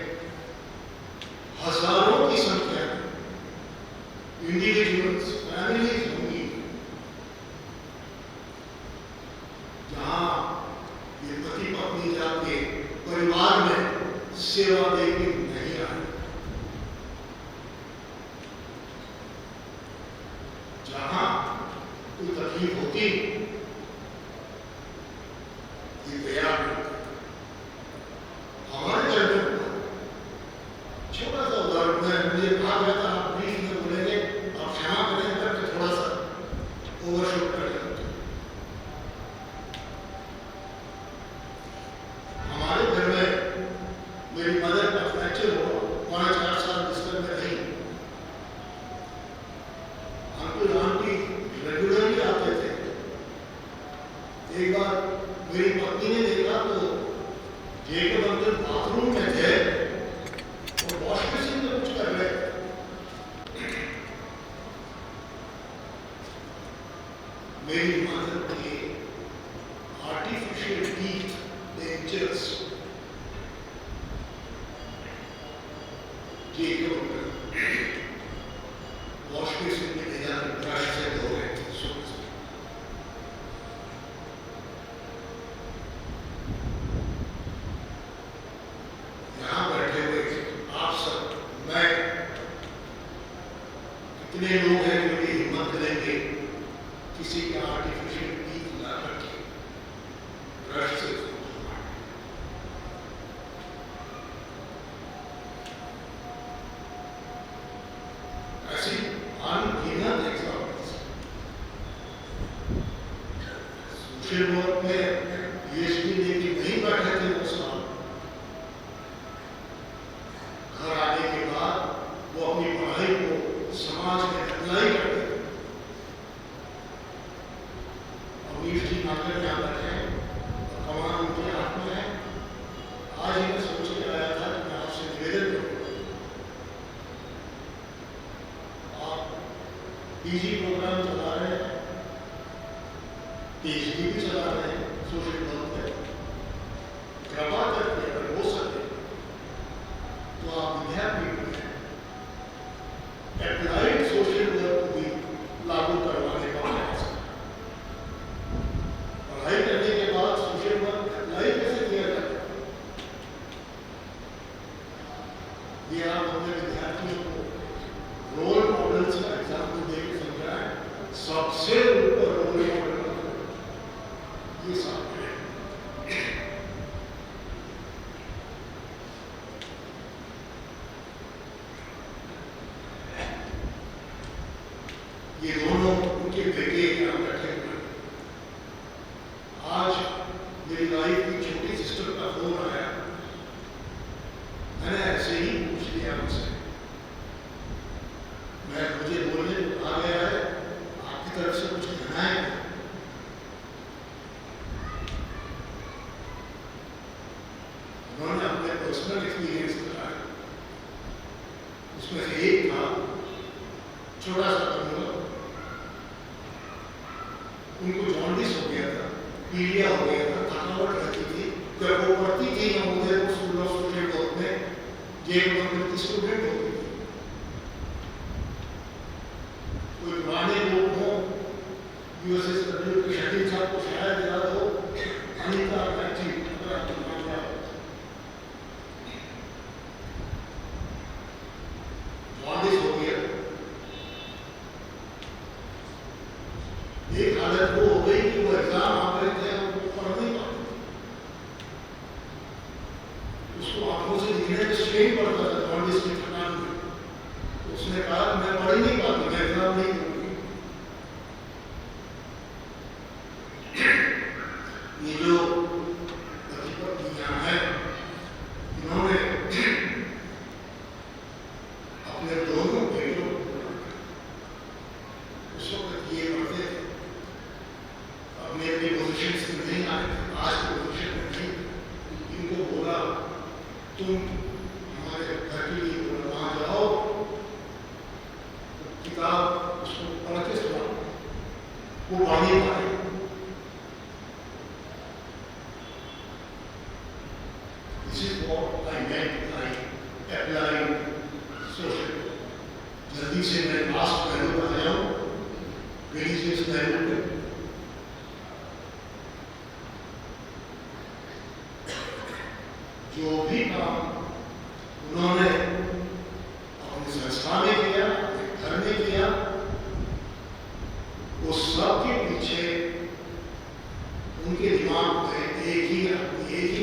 हजारों की संख्या में इंडिविजुअल्स, फैमिलीज होंगी जहां ये पति पत्नी जाके परिवार में सेवा देके नहीं आए, जहां कोई तकलीफ होती ये तैयार नहीं। हमारे घर में छोटा सा उदाहरण है, मुझे कहा गया था आप ब्रीफ में बोलेंगे, आप क्षमा करें करके थोड़ा सा ओवरशूट कर दिया। हमारे घर में मेरी मदर का फ्रैक्चर हुआ, 4 साल बिस्तर में रही। अंकल आंटी रेगुलरली आते थे। एक बार मेरी पत्नी ने देखा तो जेकब अंकल बाथरूम में थे और वॉश बेसिन में कुछ कर रहे थे। मेरी मदर की artificial teeth, dentures, ये क्यों वॉश बेसिन में ले जाकर ब्रश से धो रहे थे सुबह से। यहाँ बैठे हुए आप सब, मैं, कितने लोग हैं जो ये हिम्मत करेंगे किसी का आर्टिफिशियल टीथ ला करके ब्रश से धोना। ऐसी अनगिनत एग्जाम्पल्स सोशल वर्क में पीएचडी लेके नहीं बैठे थे वो साहब, घर आने के बाद वो अपनी पढ़ाई को समाज में अप्लाई करते थे। अमीर जी नागर यहाँ बैठे हैं और कमान उनके हाथ में है। आज ही मैं सोच के आया था कि मैं आपसे निवेदन करूँगा, आप पीजी प्रोग्राम चला रहे हैं, पीएचडी भी चला रहे हैं सोशल वर्क में, कृपा करके अगर हो सके तो आप विद्यापीठ में एप्लाइड सोशल वर्क भी लागू करवाने का प्रयास करें। पढ़ाई करने के बाद सोशल वर्क अप्लाई कैसे किया जाए, ये आप अपने विद्यार्थियों को रोल मॉडल्स का एग्जाम्पल देकर समझाएं। सबसे ऊपर रोल मॉडल ये साथ है। ये दोनों उनके बेटे यहाँ बैठे हुए हैं। आज मेरी लाइफ की छोटी सिस्टर का फोन आया, मैंने ऐसे ही पूछ लिया उनसे, मुझे बोलने को आ गया है, आपकी तरफ से कुछ कहना है? उन्होंने अपने पर्सनल एक्सपीरियंस बताया। उसमें से एक था, छोटा सा कहूँगा, उनको जॉन्डिस हो गया था, पीलिया हो गया था, थकावट रहती थी। जब वो पढ़ती थी Navodaya school of social work में, जेल नंबर की स्टूडेंट होती थी। कोई पुराने लोग हों, यूएसएसडब्ल्यू के शकील साहब को शायद याद हो, अनिता मैथ्यू, अगर आपको नाम याद हो, जॉन्डिस हो गया। एक हालत वो हो गई कि वो एग्जाम आ गए थे और वो पढ़ नहीं पाते थे, उसको आंखों से दिखने में स्ट्रेन पड़ता था जॉन्डिस की थकान में। उसने कहा मैं पढ़ ही नहीं पाती, मैं एग्जाम नहीं दूंगी। ये जो पति-पत्नियां हैं, इन्होंने अपने दोनों बेटों को उस वक्त ये पढ़ते थे, अपने अपने पोजिशन से नहीं आए थे, आज के पोजिशन में नहीं। इनको बोला तुम हमारे घर के लिए वहाँ जाओ, किताब उसको पढ़ के सुनाओ, वो पढ़ नहीं पाए। This is what I meant by applied social work. जल्दी से मैं लास्ट पहलू पर आ जाऊँ, रिलीजियस पहलू पे। जो भी काम उन्होंने अपने संस्था में किया, अपने घर में किया, वो सब के पीछे उनके दिमाग में एक ही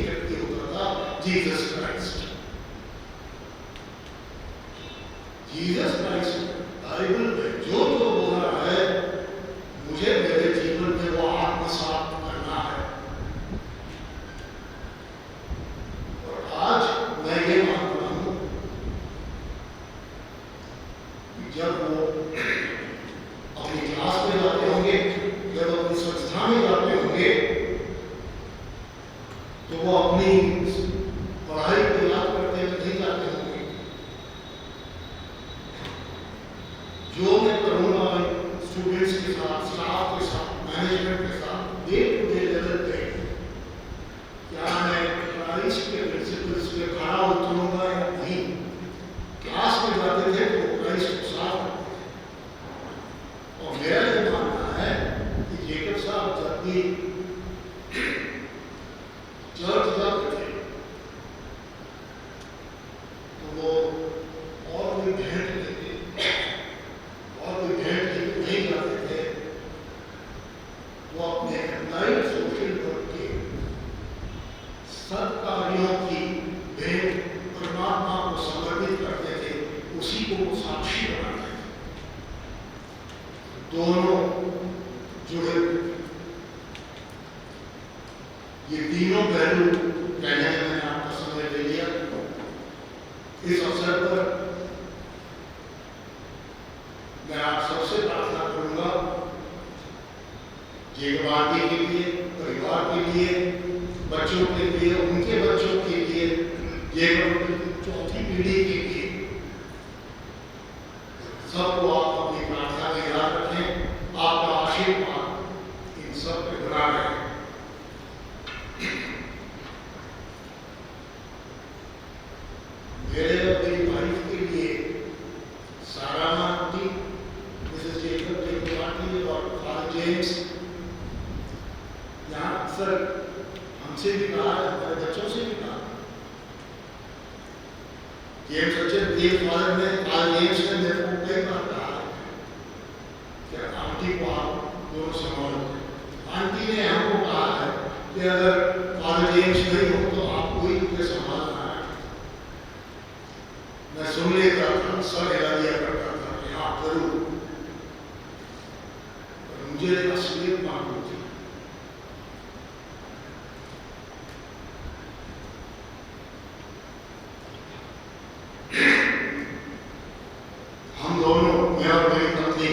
व्यक्ति होता था, Jesus Christ. Jesus Christ Bible में जो बोल रहा है, मुझे मेरे जीवन में वो आत्मसात करना है। और आज मैं ये मानता हूँ कि जब वो अपनी क्लास में जाते होंगे, जब अपनी संस्था में जाते होंगे, तो वो अपनी पढ़ाई को याद करते हुए नहीं जाते होंगे। जो मैं करूँगा स्टूडेंट्स के साथ, स्टाफ के साथ, मैनेजमेंट के साथ डे टू डे लेवल पे क्या मैं क्राइस्ट के प्रिंसिपल्स पे खरा उतरूंगा या नहीं। क्लास में जाते थे तो क्राइस्ट को साफ करते थे। और मेरा ये मानना है कि जेकब साहब जब भी चर्च जाते थे तो वो और कोई भेंट लेते, और कोई भेंट लेके नहीं जाते थे। वो अपने अप्लाइड सोशल वर्क के सत्कार्यों की भेंट परमात्मा को समर्पित करते थे, उसी को वो साक्षी बनाते थे। दोनों जुड़े हुए थे। ये तीनों पहलू कहने में मैंने आपका समय ले लिया। इस अवसर पर मैं आप सबसे प्रार्थना करूंगा, जेकब आंटी के लिए, परिवार के लिए, बच्चों के लिए, उनके बच्चों के लिए, जेकब की चौथी पीढ़ी के लिए, सबको आप अपनी प्रार्थना में याद रखें। आपका आशीर्वाद इन सब पे बना रहे। मेरे और मेरी वाइफ के लिए सारा आंटी, मिसेस जेकब आंटी और फादर जेम्स, यहाँ अक्सर हमसे भी कहा, हमारे बच्चों से भी कहा, जेम्स फादर जेम्स ने मेरे को कई बार कहा कि आंटी को आप दोनों संभालो। आंटी ने हमको कहा है कि अगर फादर जेम्स नहीं हो तो आपको ही उनके संभालना है। मैं सुन लेता था, सर हिला दिया करता था कि हाँ जरूर, पर मुझे असलियत मालूम थी। हम दोनों, मैं और मेरी पत्नी,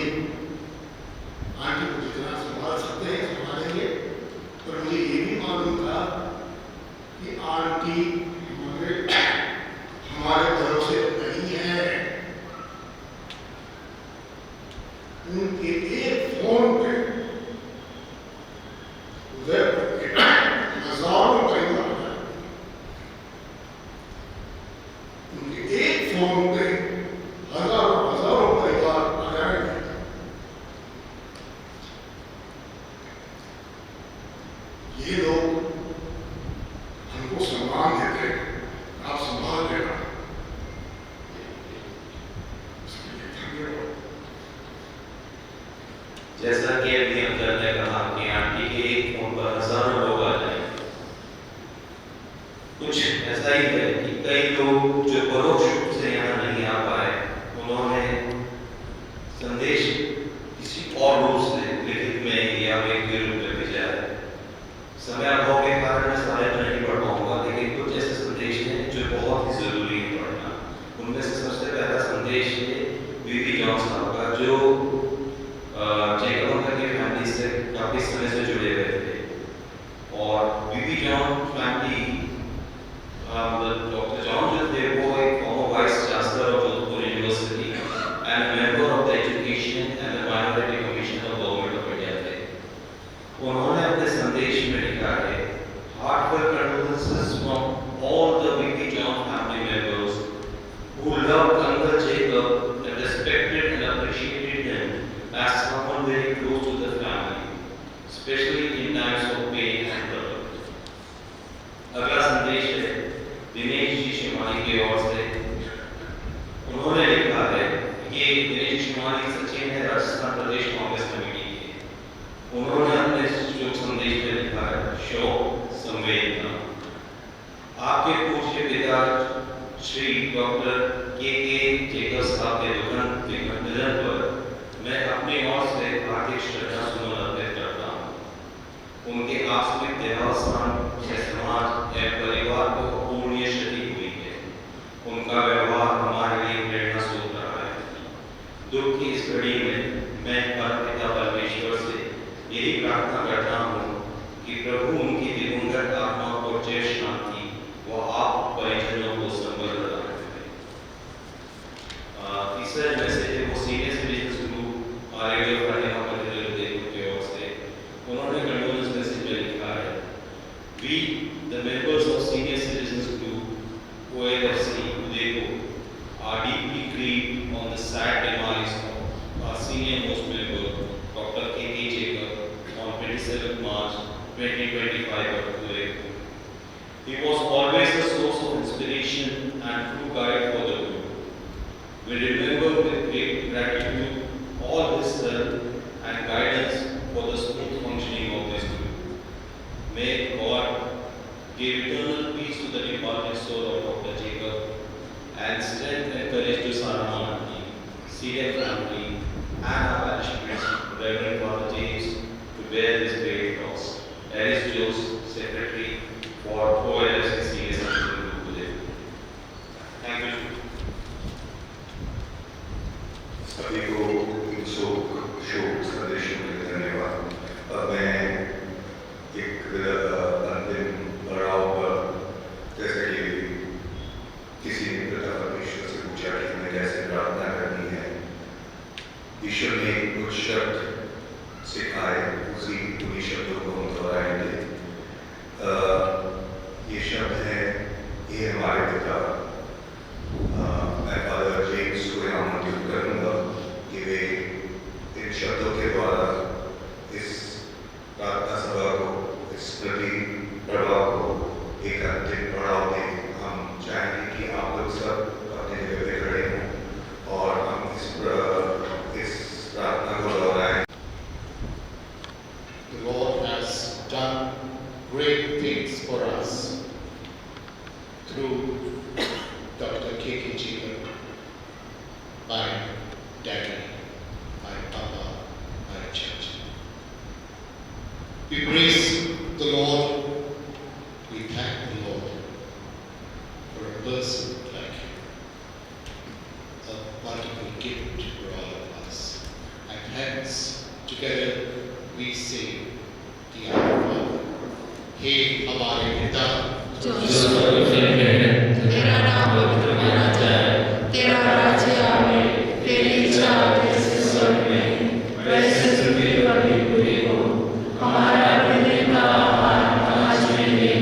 आंटी को जितना संभाल सकते हैं संभालेंगे, पर मुझे ये भी मालूम था कि आंटी हमारे भरोसे नहीं है। उनके एक फोन पे हजारों परिवार है, उनके एक फोन पे हजारों परिवार आ जाएंगे। ये लोग हमको सम्मान देते हैं, आप संभाल लेना। जैसा कि अभी अंकल ने कहा कि आंटी के एक फोन पर हजारों लोग आ जाएंगे, कुछ ऐसा ही है कि कई लोग जो परोक्ष रूप से यहाँ नहीं आ पाए, उन्होंने संदेश किसी और रूप से लिखित में या मेल के रूप में भेजा है। समय अभाव के कारण मैं सारे तो नहीं पढ़ पाऊंगा, लेकिन कुछ ऐसे संदेश हैं जो बहुत ही जरूरी है पढ़ना। उनमें से सबसे पहला संदेश है बीबी जॉन साहब का, जो जेकब अंकल की फैमिली से काफी समय से जुड़े हुए थे। और B B John family, doctor John जो थे वो एक former vice chancellor of Jodhpur university and member of the education and the minority commission of government of India थे। उन्होंने अपने संदेश में लिखा है, heartful condolences from all the B B John family members who loved Uncle Jacob and respected and appreciated him as someone very close to the family, especially in times of pain and trouble. अगला संदेश है Dinesh ji 2025 October. He was always a source of inspiration and true guide for the group. We remember with great gratitude all his help and guidance for the smooth functioning of this group. May God give eternal peace to the departed soul of Dr. Jacob and strength and courage to Saramana team, Syrian family, and our parish priest, Reverend Father James, to bear this great loss. Alice Jose, Secretary for OLS and Senior Citizen Group today. Thank you. सभी को शोक संदेश के लिए धन्यवाद। अब मैं एक अंतिम पड़ाव पर, जैसे कि किसी ने पिता परमेश्वर से पूछा कि हमें कैसे प्रार्थना करनी है, ईश्वर ने कुछ शब्द सिखाए, उन्हीं शब्दों को हम दोहराएंगे। ये शब्द है, ये हमारे पिता। मैं फादर जेम्स को आमंत्रित करूंगा कि वे इन शब्दों के द्वारा इस प्रार्थना सभा को, इस प्रति प्रभाव को एक अंतिम पड़ाव दें। हम चाहेंगे कि आप लोग सब अपने जगह पे खड़े हों और हम इस प्रार्थना को दोहराएं। The Lord has done great things for us through Dr. K.K. Jacob, my daddy, my papa, my church. We praise the Lord. We thank the Lord for a person like him, a wonderful gift for all of us. And hence, together we sing the Our Father. हे हमारे पिता जो स्वर्ग में है, तेरा नाम पवित्र माना जाए, तेरा राज्य आवे, तेरी इच्छा जैसे स्वर्ग में वैसे पृथ्वी पर भी पूरी हो। हमारा प्रतिदिन का आहार आज हमें दे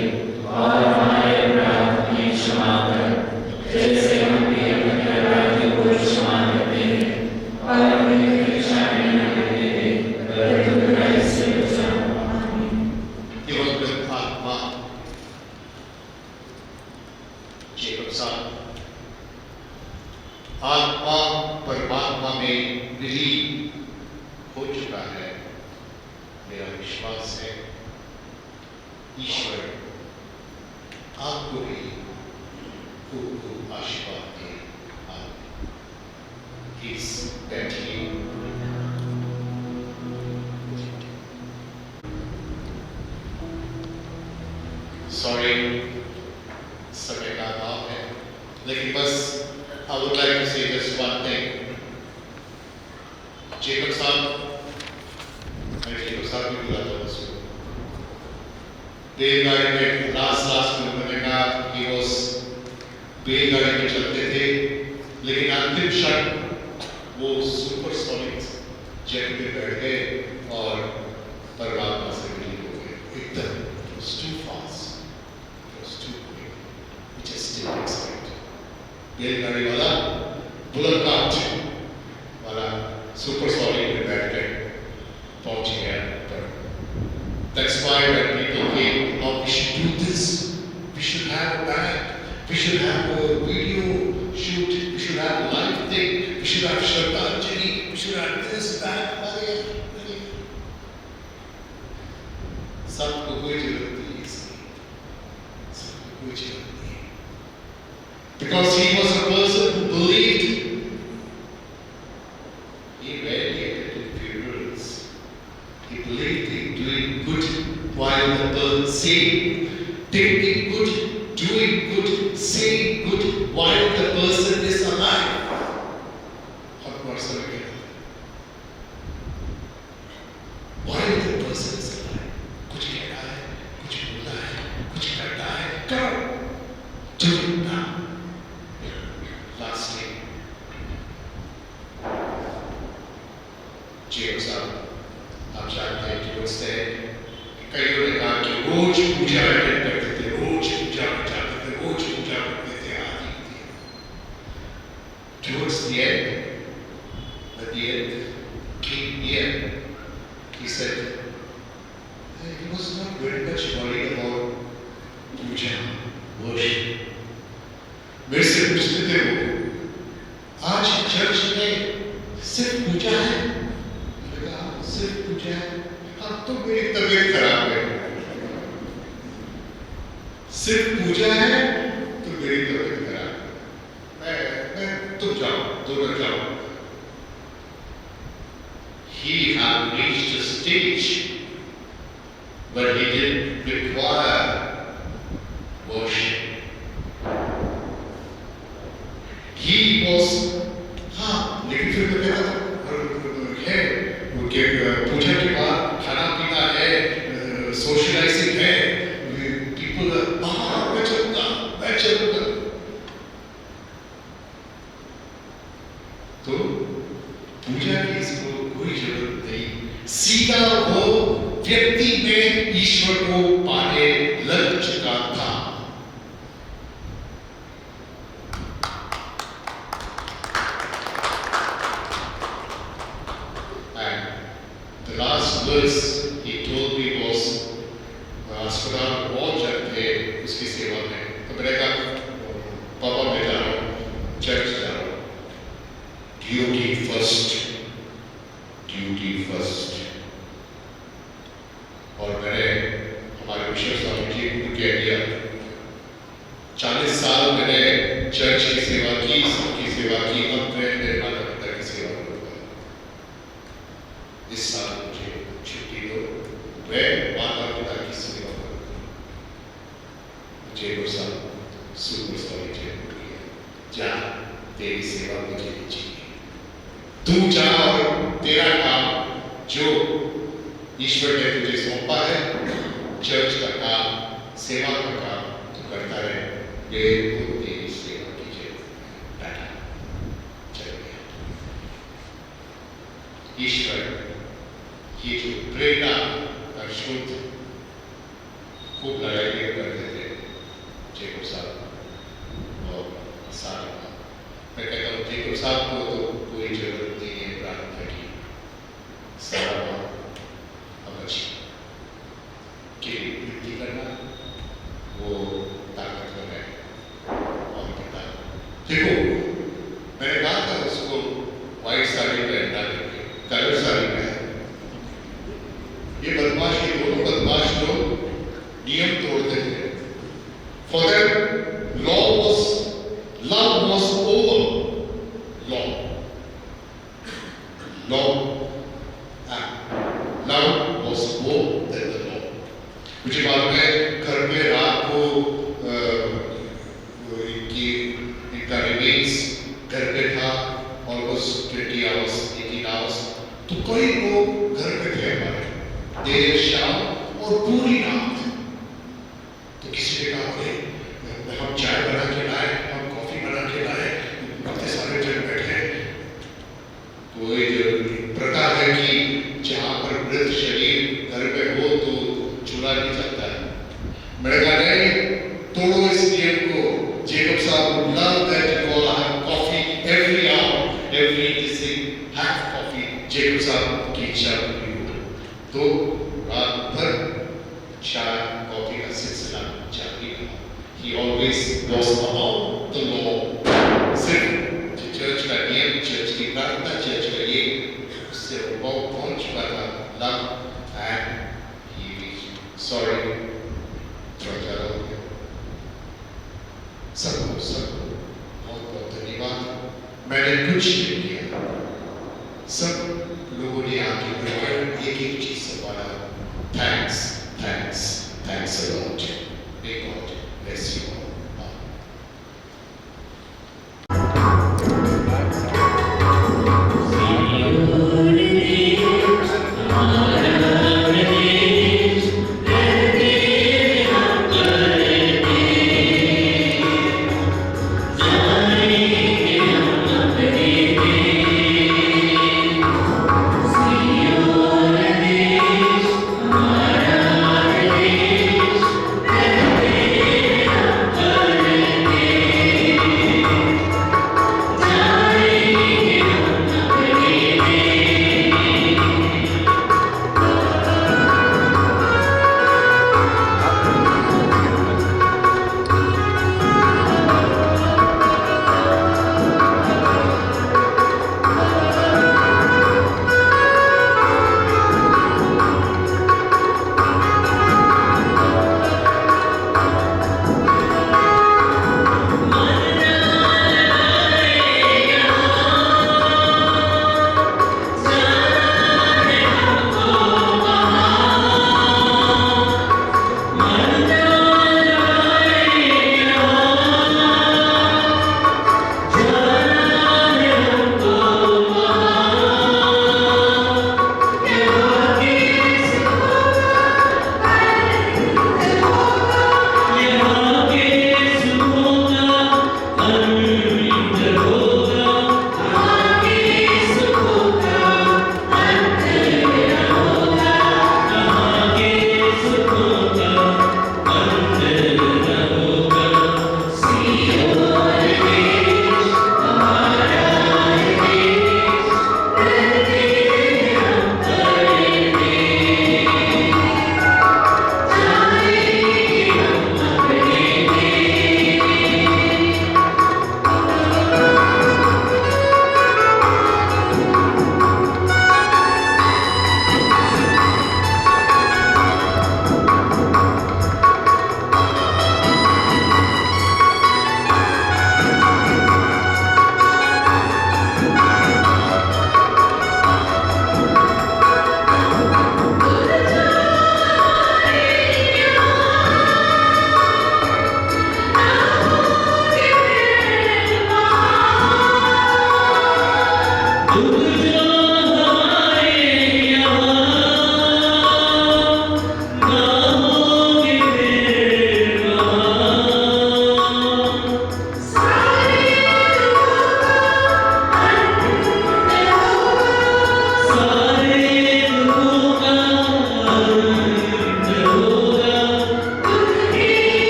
और हमारे अपराध हमें क्षमा कर, जैसे हम भी अपने अपराधियों को क्षमा करते हैं, और हमें परीक्षा में न करने दे, परंतु बुराई से बचा। आमीन। दिवंगत आत्मा जेकब साहब आत्मा परमात्मा में विलीन हो चुका है। मेरा विश्वास है ईश्वर आपको भी खूब खूब आशीर्वाद दे। प्लीज बैठिए। सॉरी समय का अभाव है, लेकिन बस I would like to say just one thing. Jacob साहब, मैं जेकब साहब भी बुलाता हूँ उसको। बैलगाड़ी में लास्ट में मैंने कहा कि वो बैलगाड़ी में चलते थे, लेकिन अंतिम क्षण वो सुपरसोनिक जेट में बैठ गए और परमात्मा से मिली हो गए। एकदम it was too fast, it was too quick, we just didn't expect. बैलगाड़ी वाला बुलंदकांच वाला सुपरसोनिक में बैठ गए, पहुंच गया पर। That's why when people came, oh, we should do this, we should have a band, we should have a video shoot, we should have a live thing, we should have Shraddhanjali, we should have this, that, सबको कोई जरूरत नहीं है इसकी, सबको कोई जरूरत नहीं है। Because he was a person who believed. He rarely attended funerals. He believed in doing good while the person saying, thinking good, doing good, saying good while the person is alive. While the person is alive, कुछ कह रहा है, कुछ बोल रहा है, कुछ करता है, करो, do it now. Lastly, Jacob साहब, आप जानते हैं कि उससे कईयों ने कहा कि रोज पूजा अटेंड करते थे, रोज पूजा में जाते थे, रोज पूजा करते थे, आदि थे। Towards the end, at the end, King Ian, he said, He was not very much worried about puja, worship. मेरे से पूछते थे वो, आज चर्च में सिर्फ पूजा है? मैंने कहा सिर्फ पूजा है? हाँ, तो मेरी तबीयत खराब है। सिर्फ पूजा है तो मेरी तबीयत खराब है। मैं तुम जाओ, दोनों जाओ। He had reached a stage where he didn't require worship. He was, हाँ, लेकिन फिर मैं कहता था, है, उनके पूजा के बाद खाना पीना है, सोशलाइजिंग है, people हाँ, मैं चलूँगा। तो पूजा की इसको कोई जरूरत नहीं, सीधा वो व्यक्ति में ईश्वर को पाने लग चुका था। And the last verse he told me was, अस्पताल बहुत जन थे उसकी सेवा में, तो मैंने कहा पापा मैं जा रहा हूँ, चर्च जा रहा हूँ। Duty first. और मैंने हमारे बिशप स्वामी जी को कह दिया, 40 साल मैंने चर्च की सेवा की, सबकी सेवा की, अब मैं मेरे माता पिता की सेवा करूँगा। इस साल मुझे छुट्टी दो, मैं माता पिता की सेवा करूँगा। मुझे वो सब सुपर स्वामी जी ने किया, जा तेरी सेवा मुझे चाहिए, तू जा और तेरा काम जो ईश्वर ने तुझे सौंपा है, चर्च का काम, सेवा का काम तू करता रहे, ये तो तेरी सेवा कीजिए। बैठा चल गया। ईश्वर ये जो प्रेरणा और शुद्ध खूब लड़ाई करते थे जेकब साहब और सारा, मैं कहता हूँ जेकब साहब को तो कोई जरूरत नहीं है प्रार्थना की, सारा कि वृद्धि करना वो ताकतवर है। और पता देखो, मैंने कहा था उसको व्हाइट साड़ी पहनना करके, कलर साड़ी पहन। ये बदमाश, ये दोनों बदमाश लोग नियम तोड़ते थे। For them love was over love was more than the law. मुझे मालूम है घर में रात को इनका रिमेन्स घर पे था ऑलमोस्ट 20 आवर्स 18 आवर्स, तो कई लोग घर पे थे हमारे, देर शाम और पूरी रात। तो किसी ने कहा अरे हम चाय बना के लाए, हम कॉफी बना के लाए, इतने सारे जन बैठे। कोई प्रथा है कि जहाँ पर मृत शरीर घर पे हो तो चूल्हा नहीं चलता है। मैंने कहा नहीं, तोड़ो इस नियम को। जेकब साहब love that you all have coffee every hour, every evening have coffee। Jacob साहब की इच्छा पूरी हो तो रात भर चाय कॉफी का सिलसिला जारी रहा। He always was about the law। सिर्फ चर्च का नियम, चर्च की प्रार्थना, चर्च का ये, उससे वो बहुत पहुंच चुका था। लव एंड सॉरी थोड़ा ज़्यादा हो गया। सबको बहुत बहुत धन्यवाद। मैंने कुछ नहीं किया, सब लोगों ने आके मिलकर एक एक चीज संभाला। Thanks thanks thanks a lot. May God bless you all. See you